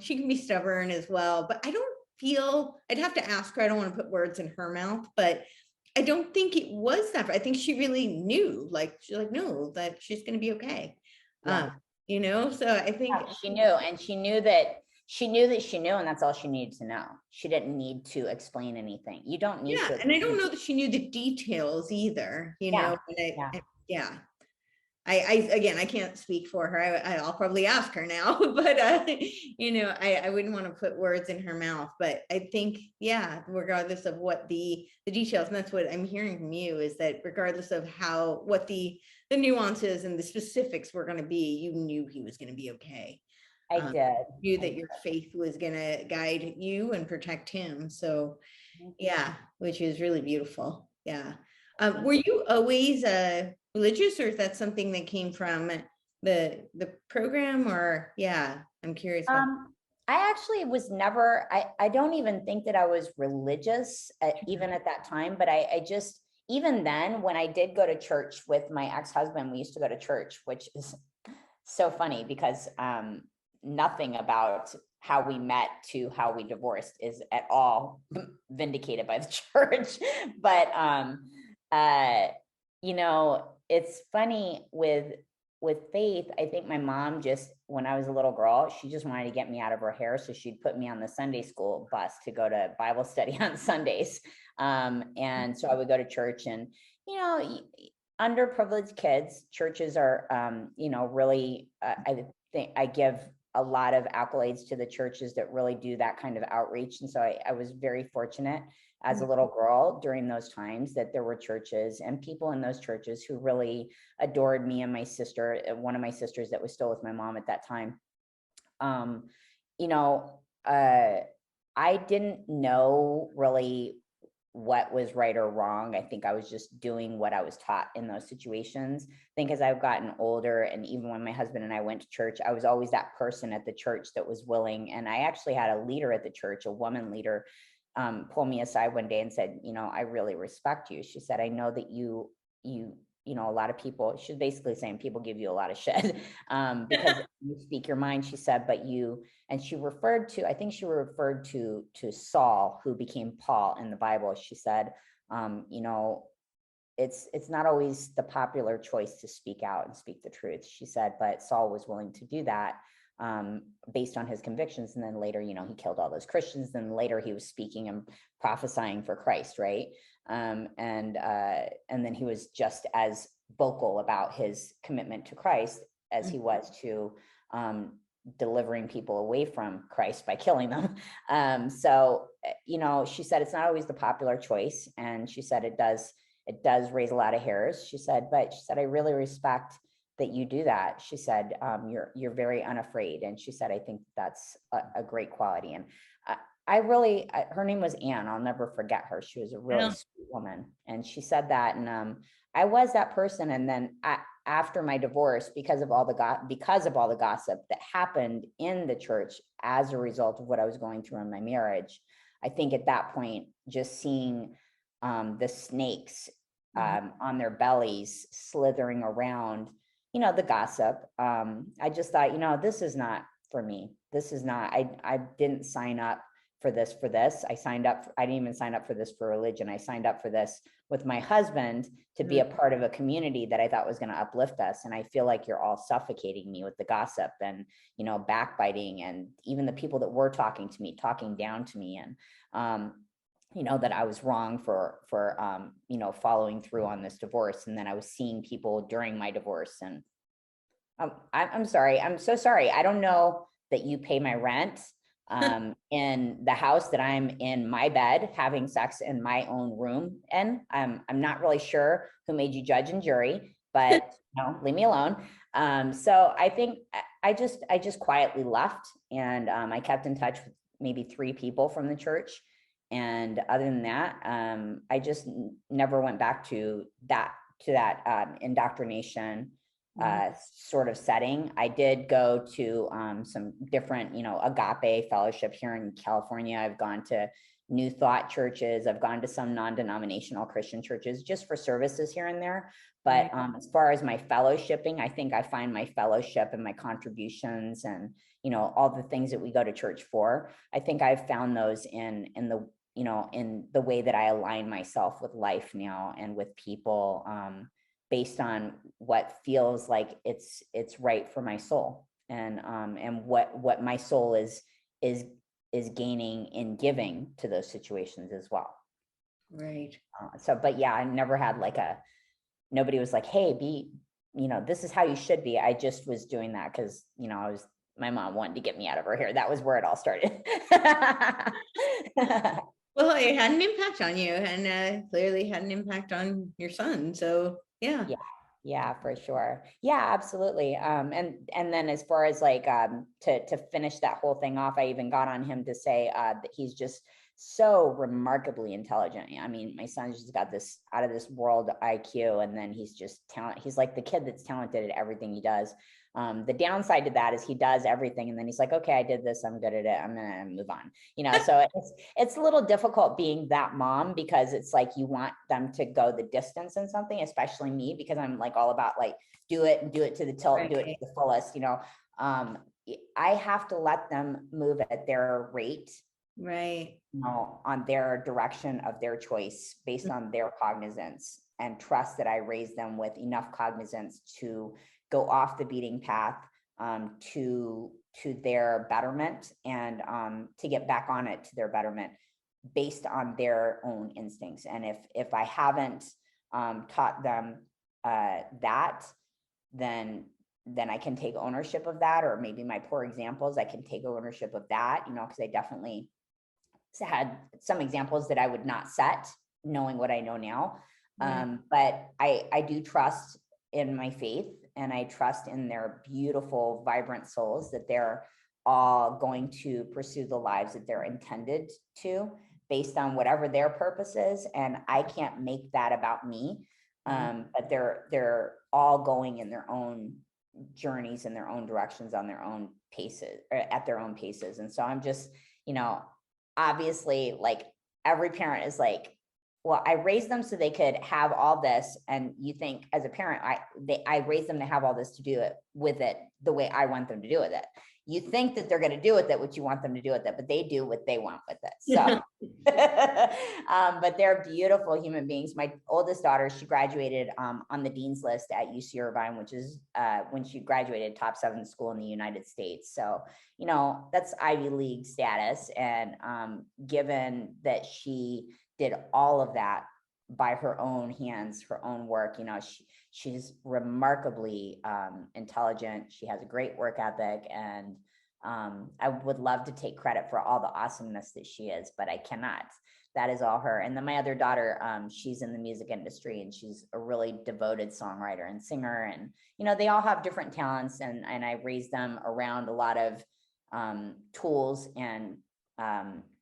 she can be stubborn as well, but I don't feel, I'd have to ask her. I don't want to put words in her mouth, but I don't think it was that. I think she really knew, she's like, no, that she's going to be okay. So I think she knew, and she knew that she knew, and that's all she needed to know. She didn't need to explain anything. You don't need to. And I don't know that she knew the details either, I can't speak for her. I'll probably ask her now, but I wouldn't want to put words in her mouth. But I think, regardless of what the details, and that's what I'm hearing from you, is that regardless of what the nuances and the specifics were going to be, you knew he was going to be okay. I did. Knew that your faith was going to guide you and protect him. So, which is really beautiful. Yeah. Were you always religious, or is that something that came from the program? Or I'm curious. I actually was never, I don't even think that I was religious even at that time, but I just, even then, when I did go to church with my ex-husband, we used to go to church, which is so funny because nothing about how we met to how we divorced is at all vindicated by the church. But it's funny with faith. I think my mom just, when I was a little girl, she just wanted to get me out of her hair. So she'd put me on the Sunday school bus to go to Bible study on Sundays. And so I would go to church, and, underprivileged kids, churches are, really, I think I give a lot of accolades to the churches that really do that kind of outreach. And so I was very fortunate as a little girl during those times that there were churches and people in those churches who really adored me and my sister, one of my sisters that was still with my mom at that time. I didn't know really what was right or wrong. I think I was just doing what I was taught in those situations. I think as I've gotten older, and even when my husband and I went to church, I was always that person at the church that was willing. And I actually had a leader at the church, a woman leader, pull me aside one day and said, I really respect you. She said, I know that you a lot of people, she's basically saying people give you a lot of shit because you speak your mind, she said, and she referred to, I think she referred to Saul, who became Paul in the Bible. She said, it's not always the popular choice to speak out and speak the truth. She said, but Saul was willing to do that based on his convictions. And then later, he killed all those Christians. Then later he was speaking and prophesying for Christ. Right. And then he was just as vocal about his commitment to Christ as he was to delivering people away from Christ by killing them. So, she said, it's not always the popular choice. And she said, it does raise a lot of hairs. She said, I really respect that you do that. She said, you're very unafraid. And she said, I think that's a great quality. And her name was Anne. I'll never forget her. She was a really sweet woman. And she said that, and I was that person. And then after my divorce, because of all the gossip that happened in the church as a result of what I was going through in my marriage, I think at that point, just seeing the snakes on their bellies slithering around, the gossip. I just thought, this is not for me. This is not, I didn't sign up for this. I didn't even sign up for this for religion. I signed up for this with my husband to be a part of a community that I thought was going to uplift us. And I feel like you're all suffocating me with the gossip and, backbiting, and even the people that were talking to me, talking down to me, and, that I was wrong for following through on this divorce. And then I was seeing people during my divorce, and I'm sorry. I'm so sorry. I don't know that you pay my rent in the house that I'm in my bed having sex in my own room. And I'm not really sure who made you judge and jury, but leave me alone. So I think I just quietly left, and I kept in touch with maybe 3 people from the church. And other than that, I just never went back to that indoctrination sort of setting. I did go to some different, agape fellowship here in California. I've gone to New Thought churches. I've gone to some non-denominational Christian churches just for services here and there. But as far as my fellowshipping, I think I find my fellowship and my contributions and, all the things that we go to church for. I think I've found those in the way that I align myself with life now and with people, based on what feels like it's right for my soul, and what my soul is gaining in giving to those situations as well. Right. But yeah, I never had nobody was like, hey, this is how you should be. I just was doing that because, my mom wanted to get me out of her hair. That was where it all started. Well, it had an impact on you, and clearly had an impact on your son. So yeah. Yeah, for sure. Yeah, absolutely. And then as far as to finish that whole thing off, I even got on him to say that he's just so remarkably intelligent. I mean, my son's just got this out of this world IQ, and then he's just he's like the kid that's talented at everything he does. The downside to that is he does everything, and then he's like, okay, I did this, I'm good at it, I'm gonna move on. So it's a little difficult being that mom, because it's like you want them to go the distance in something, especially me, because I'm all about do it and do it to the tilt, and do it to the fullest. I have to let them move at their rate, right, on their direction of their choice based on their cognizance, and trust that I raised them with enough cognizance to go off the beating path to their betterment, and to get back on it to their betterment based on their own instincts. And if I haven't taught them that, then I can take ownership of that, or maybe my poor examples, I can take ownership of that, because I definitely had some examples that I would not set, knowing what I know now. But I do trust in my faith, and I trust in their beautiful, vibrant souls, that they're all going to pursue the lives that they're intended to, based on whatever their purpose is. And I can't make that about me. But they're all going in their own journeys, in their own directions, on their own paces, or at their own paces. And so I'm just, obviously, every parent is well, I raised them so they could have all this. And you think as a parent, I raised them to have all this to do it with it the way I want them to do with it. You think that they're going to do with it what you want them to do with it, but they do what they want with it. So, but they're beautiful human beings. My oldest daughter, she graduated on the dean's list at UC Irvine, which is when she graduated, top 7 school in the United States. So, you know, that's Ivy League status. And given that she did all of that by her own hands, her own work, you know, she's remarkably intelligent. She has a great work ethic, and I would love to take credit for all the awesomeness that she is, but I cannot. That is all her. And then my other daughter, she's in the music industry, and she's a really devoted songwriter and singer. And, you know, they all have different talents, and I raised them around a lot of tools and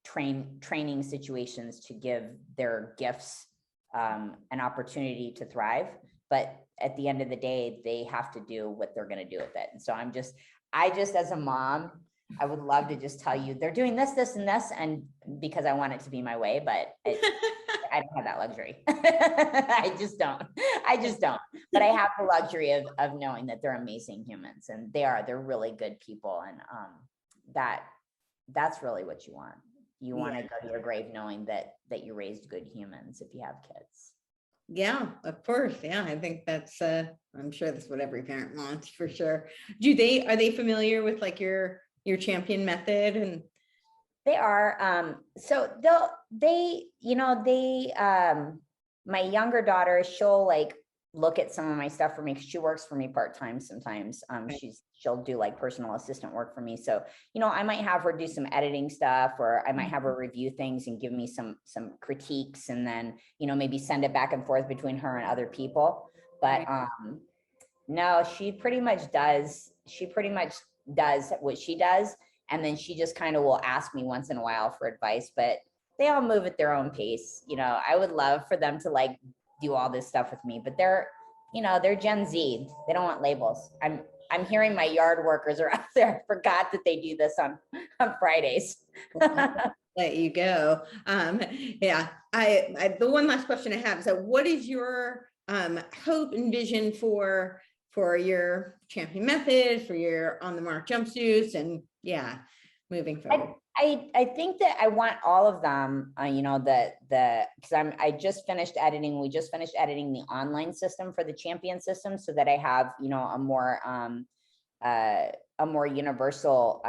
training situations to give their gifts an opportunity to thrive. But at the end of the day, they have to do what they're going to do with it. And so I just, as a mom, I would love to just tell you they're doing this, this, and this, and because I want it to be my way, but I don't have that luxury. I just don't. But I have the luxury of knowing that they're amazing humans, and they're really good people. And that's really what you want. You want to go to your grave knowing that you raised good humans if you have kids. Yeah, of course. Yeah, I think that's I'm sure that's what every parent wants, for sure. Are they familiar with like your champion method? And they are so my younger daughter, she'll like look at some of my stuff for me, because she works for me part-time sometimes. She'll do like personal assistant work for me. So, you know, I might have her do some editing stuff, or I might have her review things and give me some critiques, and then, you know, maybe send it back and forth between her and other people. But no, she pretty much does what she does. And then she just kind of will ask me once in a while for advice, but they all move at their own pace. You know, I would love for them to like do all this stuff with me, but they're Gen Z. They don't want labels. I'm hearing my yard workers are out there. I forgot that they do this on Fridays. Let you go. Yeah. I the one last question I have is that what is your hope and vision for your champion method, for your On the Mark jumpsuits, and moving forward? I think that I want all of them, you know, because we just finished editing the online system for the champion system, so that I have, you know, a more universal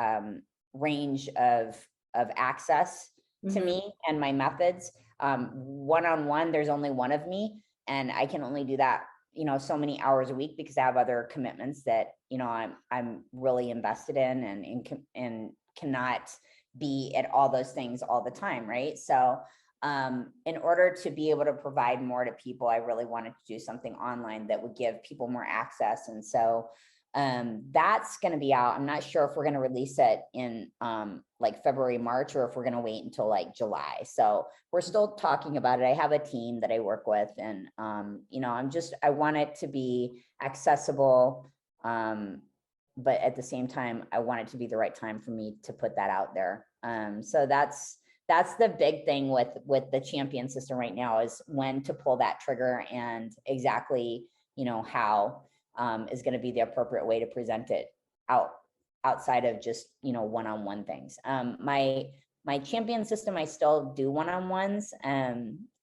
range of access to me and my methods. One-on-one, there's only one of me, and I can only do that, you know, so many hours a week, because I have other commitments that, you know, I'm really invested in and cannot be at all those things all the time. Right. So in order to be able to provide more to people, I really wanted to do something online that would give people more access. And so that's going to be out. I'm not sure if we're going to release it in like February, March, or if we're going to wait until like July. So we're still talking about it. I have a team that I work with, and you know, I want it to be accessible. But at the same time, I want it to be the right time for me to put that out there. So that's the big thing with the champion system right now, is when to pull that trigger, and exactly, you know, how is going to be the appropriate way to present it outside of just, you know, one-on-one things. My champion system, I still do one-on-ones.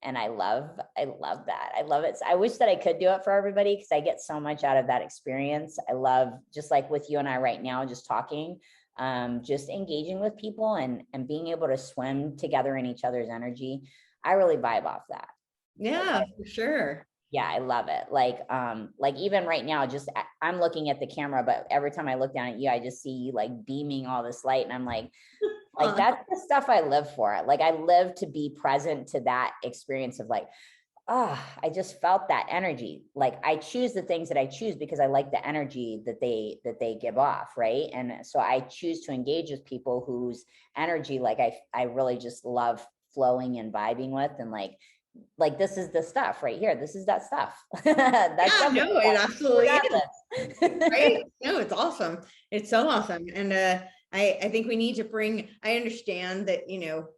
And I love that. I love it. I wish that I could do it for everybody, because I get so much out of that experience. I love, just like with you and I right now, just talking, just engaging with people and being able to swim together in each other's energy. I really vibe off that. Yeah, for sure. Yeah, I love it. Like even right now, just I'm looking at the camera, but every time I look down at you, I just see you like beaming all this light, and I'm like that's the stuff I live for. Like I live to be present to that experience of like, I just felt that energy. Like I choose the things that I choose because I like the energy that they give off, right? And so I choose to engage with people whose energy like I really just love flowing and vibing with, and like this is the stuff right here. This is that stuff. It absolutely is. Right? No, it's awesome. It's so awesome. And I think we need to bring, I understand that,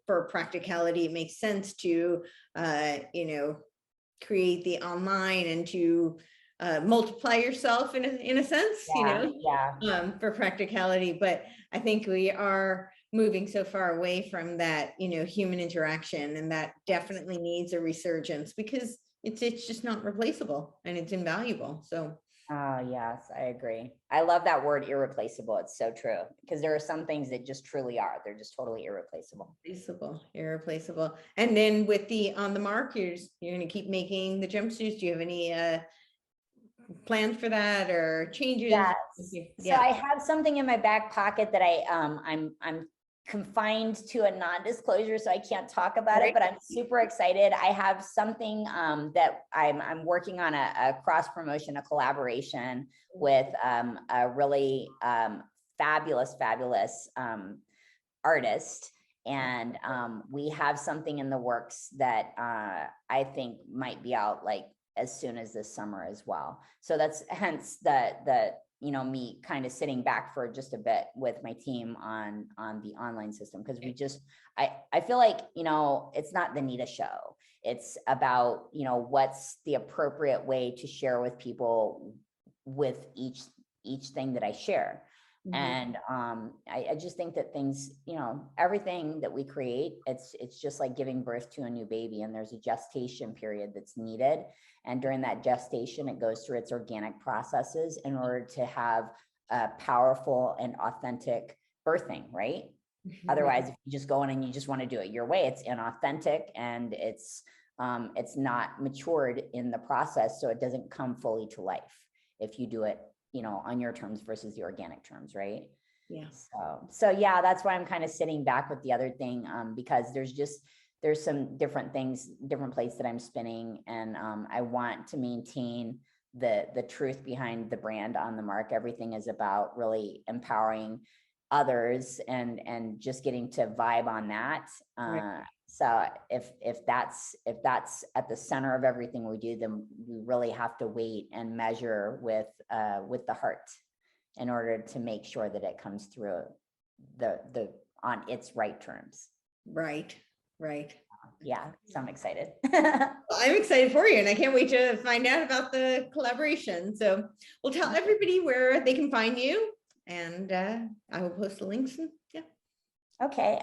for practicality, it makes sense to, create the online and to multiply yourself in a sense, for practicality. But I think we are moving so far away from that, human interaction, and that definitely needs a resurgence, because it's just not replaceable and it's invaluable. So. Oh, yes, I agree. I love that word, irreplaceable. It's so true, because there are some things that just truly are. They're just totally irreplaceable. Irreplaceable. And then with the On the Mark, you're going to keep making the jumpsuits. Do you have any plans for that or changes? Yes. So I have something in my back pocket that I'm confined to a non-disclosure, so I can't talk about it, but I'm super excited. I have something that I'm working on, a cross promotion, a collaboration with a really fabulous artist. And we have something in the works that I think might be out like as soon as this summer as well. So that's hence the me kind of sitting back for just a bit with my team on the online system, because I feel like, it's not the Nita show. It's about, what's the appropriate way to share with people with each thing that I share. Mm-hmm. And I just think that things, everything that we create, it's just like giving birth to a new baby, and there's a gestation period that's needed. And during that gestation, it goes through its organic processes in order to have a powerful and authentic birthing, right? Mm-hmm. Otherwise, if you just go in and you just want to do it your way, it's inauthentic, and it's not matured in the process, so it doesn't come fully to life if you do it, on your terms versus the organic terms, right? Yeah. So yeah, that's why I'm kind of sitting back with the other thing, because there's some different things, different plates that I'm spinning, and I want to maintain the truth behind the brand On the Mark. Everything is about really empowering others and just getting to vibe on that. Right. So if that's at the center of everything we do, then we really have to wait and measure with the heart in order to make sure that it comes through the on its right terms. Right. Yeah, so I'm excited. I'm excited for you, and I can't wait to find out about the collaboration. So we'll tell everybody where they can find you, and I will post the links. And yeah. Okay.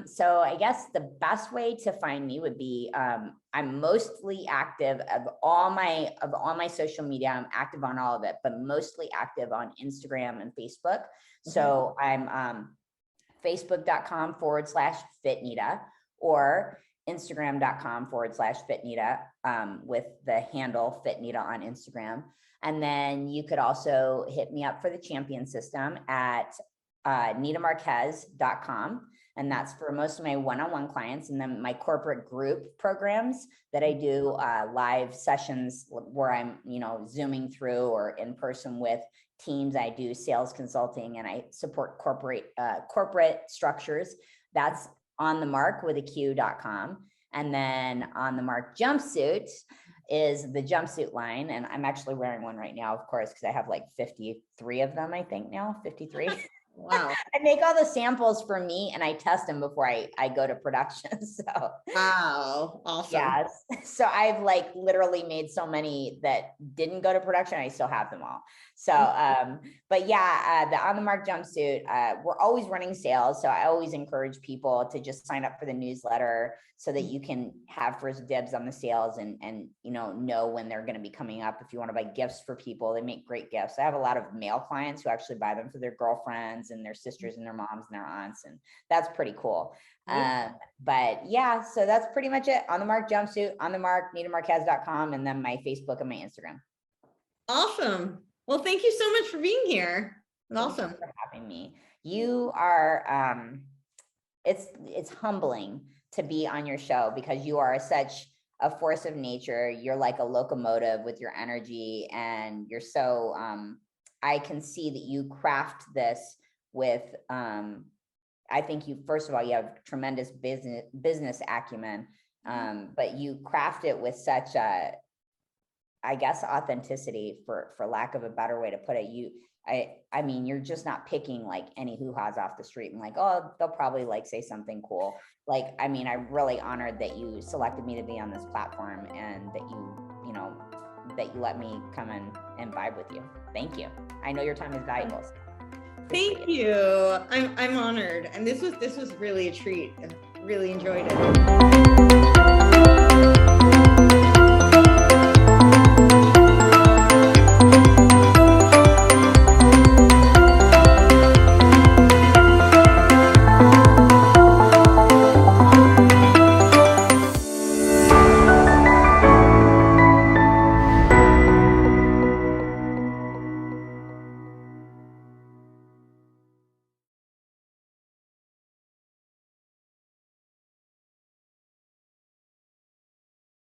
So I guess the best way to find me would be, I'm mostly active of all my social media. I'm active on all of it, but mostly active on Instagram and Facebook. Mm-hmm. So I'm facebook.com/fitnita or Instagram.com/fitnita with the handle fitnita on Instagram. And then you could also hit me up for the champion system at nitamarquez.com. And that's for most of my one-on-one clients. And then my corporate group programs that I do live sessions where I'm, Zooming through or in person with teams. I do sales consulting and I support corporate structures. That's On the Mark with a Q.com. And then On the Mark jumpsuit is the jumpsuit line. And I'm actually wearing one right now, of course, because I have like 53 of them, I think now, 53. Wow. I make all the samples for me and I test them before I go to production. So wow, awesome. Yes. So I've like literally made so many that didn't go to production. I still have them all. So but yeah, the On the Mark jumpsuit, we're always running sales. So I always encourage people to just sign up for the newsletter so that you can have first dibs on the sales and know when they're going to be coming up. If you want to buy gifts for people, they make great gifts. I have a lot of male clients who actually buy them for their girlfriends and their sisters and their moms and their aunts, and that's pretty cool. But yeah, so that's pretty much it. On the Mark jumpsuit, On the Mark, nitamarquez.com, and then my Facebook and my Instagram. Awesome. Well, thank you so much for being here. It's awesome. Thank you for having me. You are it's humbling to be on your show because you are such a force of nature. You're like a locomotive with your energy, and you're so I can see that you craft this with I think you, first of all, you have tremendous business acumen, but you craft it with such I guess, authenticity, for lack of a better way to put it. I mean, you're just not picking like any hoo-ha's off the street and like, oh, they'll probably like say something cool. Like, I mean, I'm really honored that you selected me to be on this platform and that you know, that you let me come and vibe with you. Thank you. I know your time is valuable. Thank you. I'm honored. And this was really a treat. I really enjoyed it.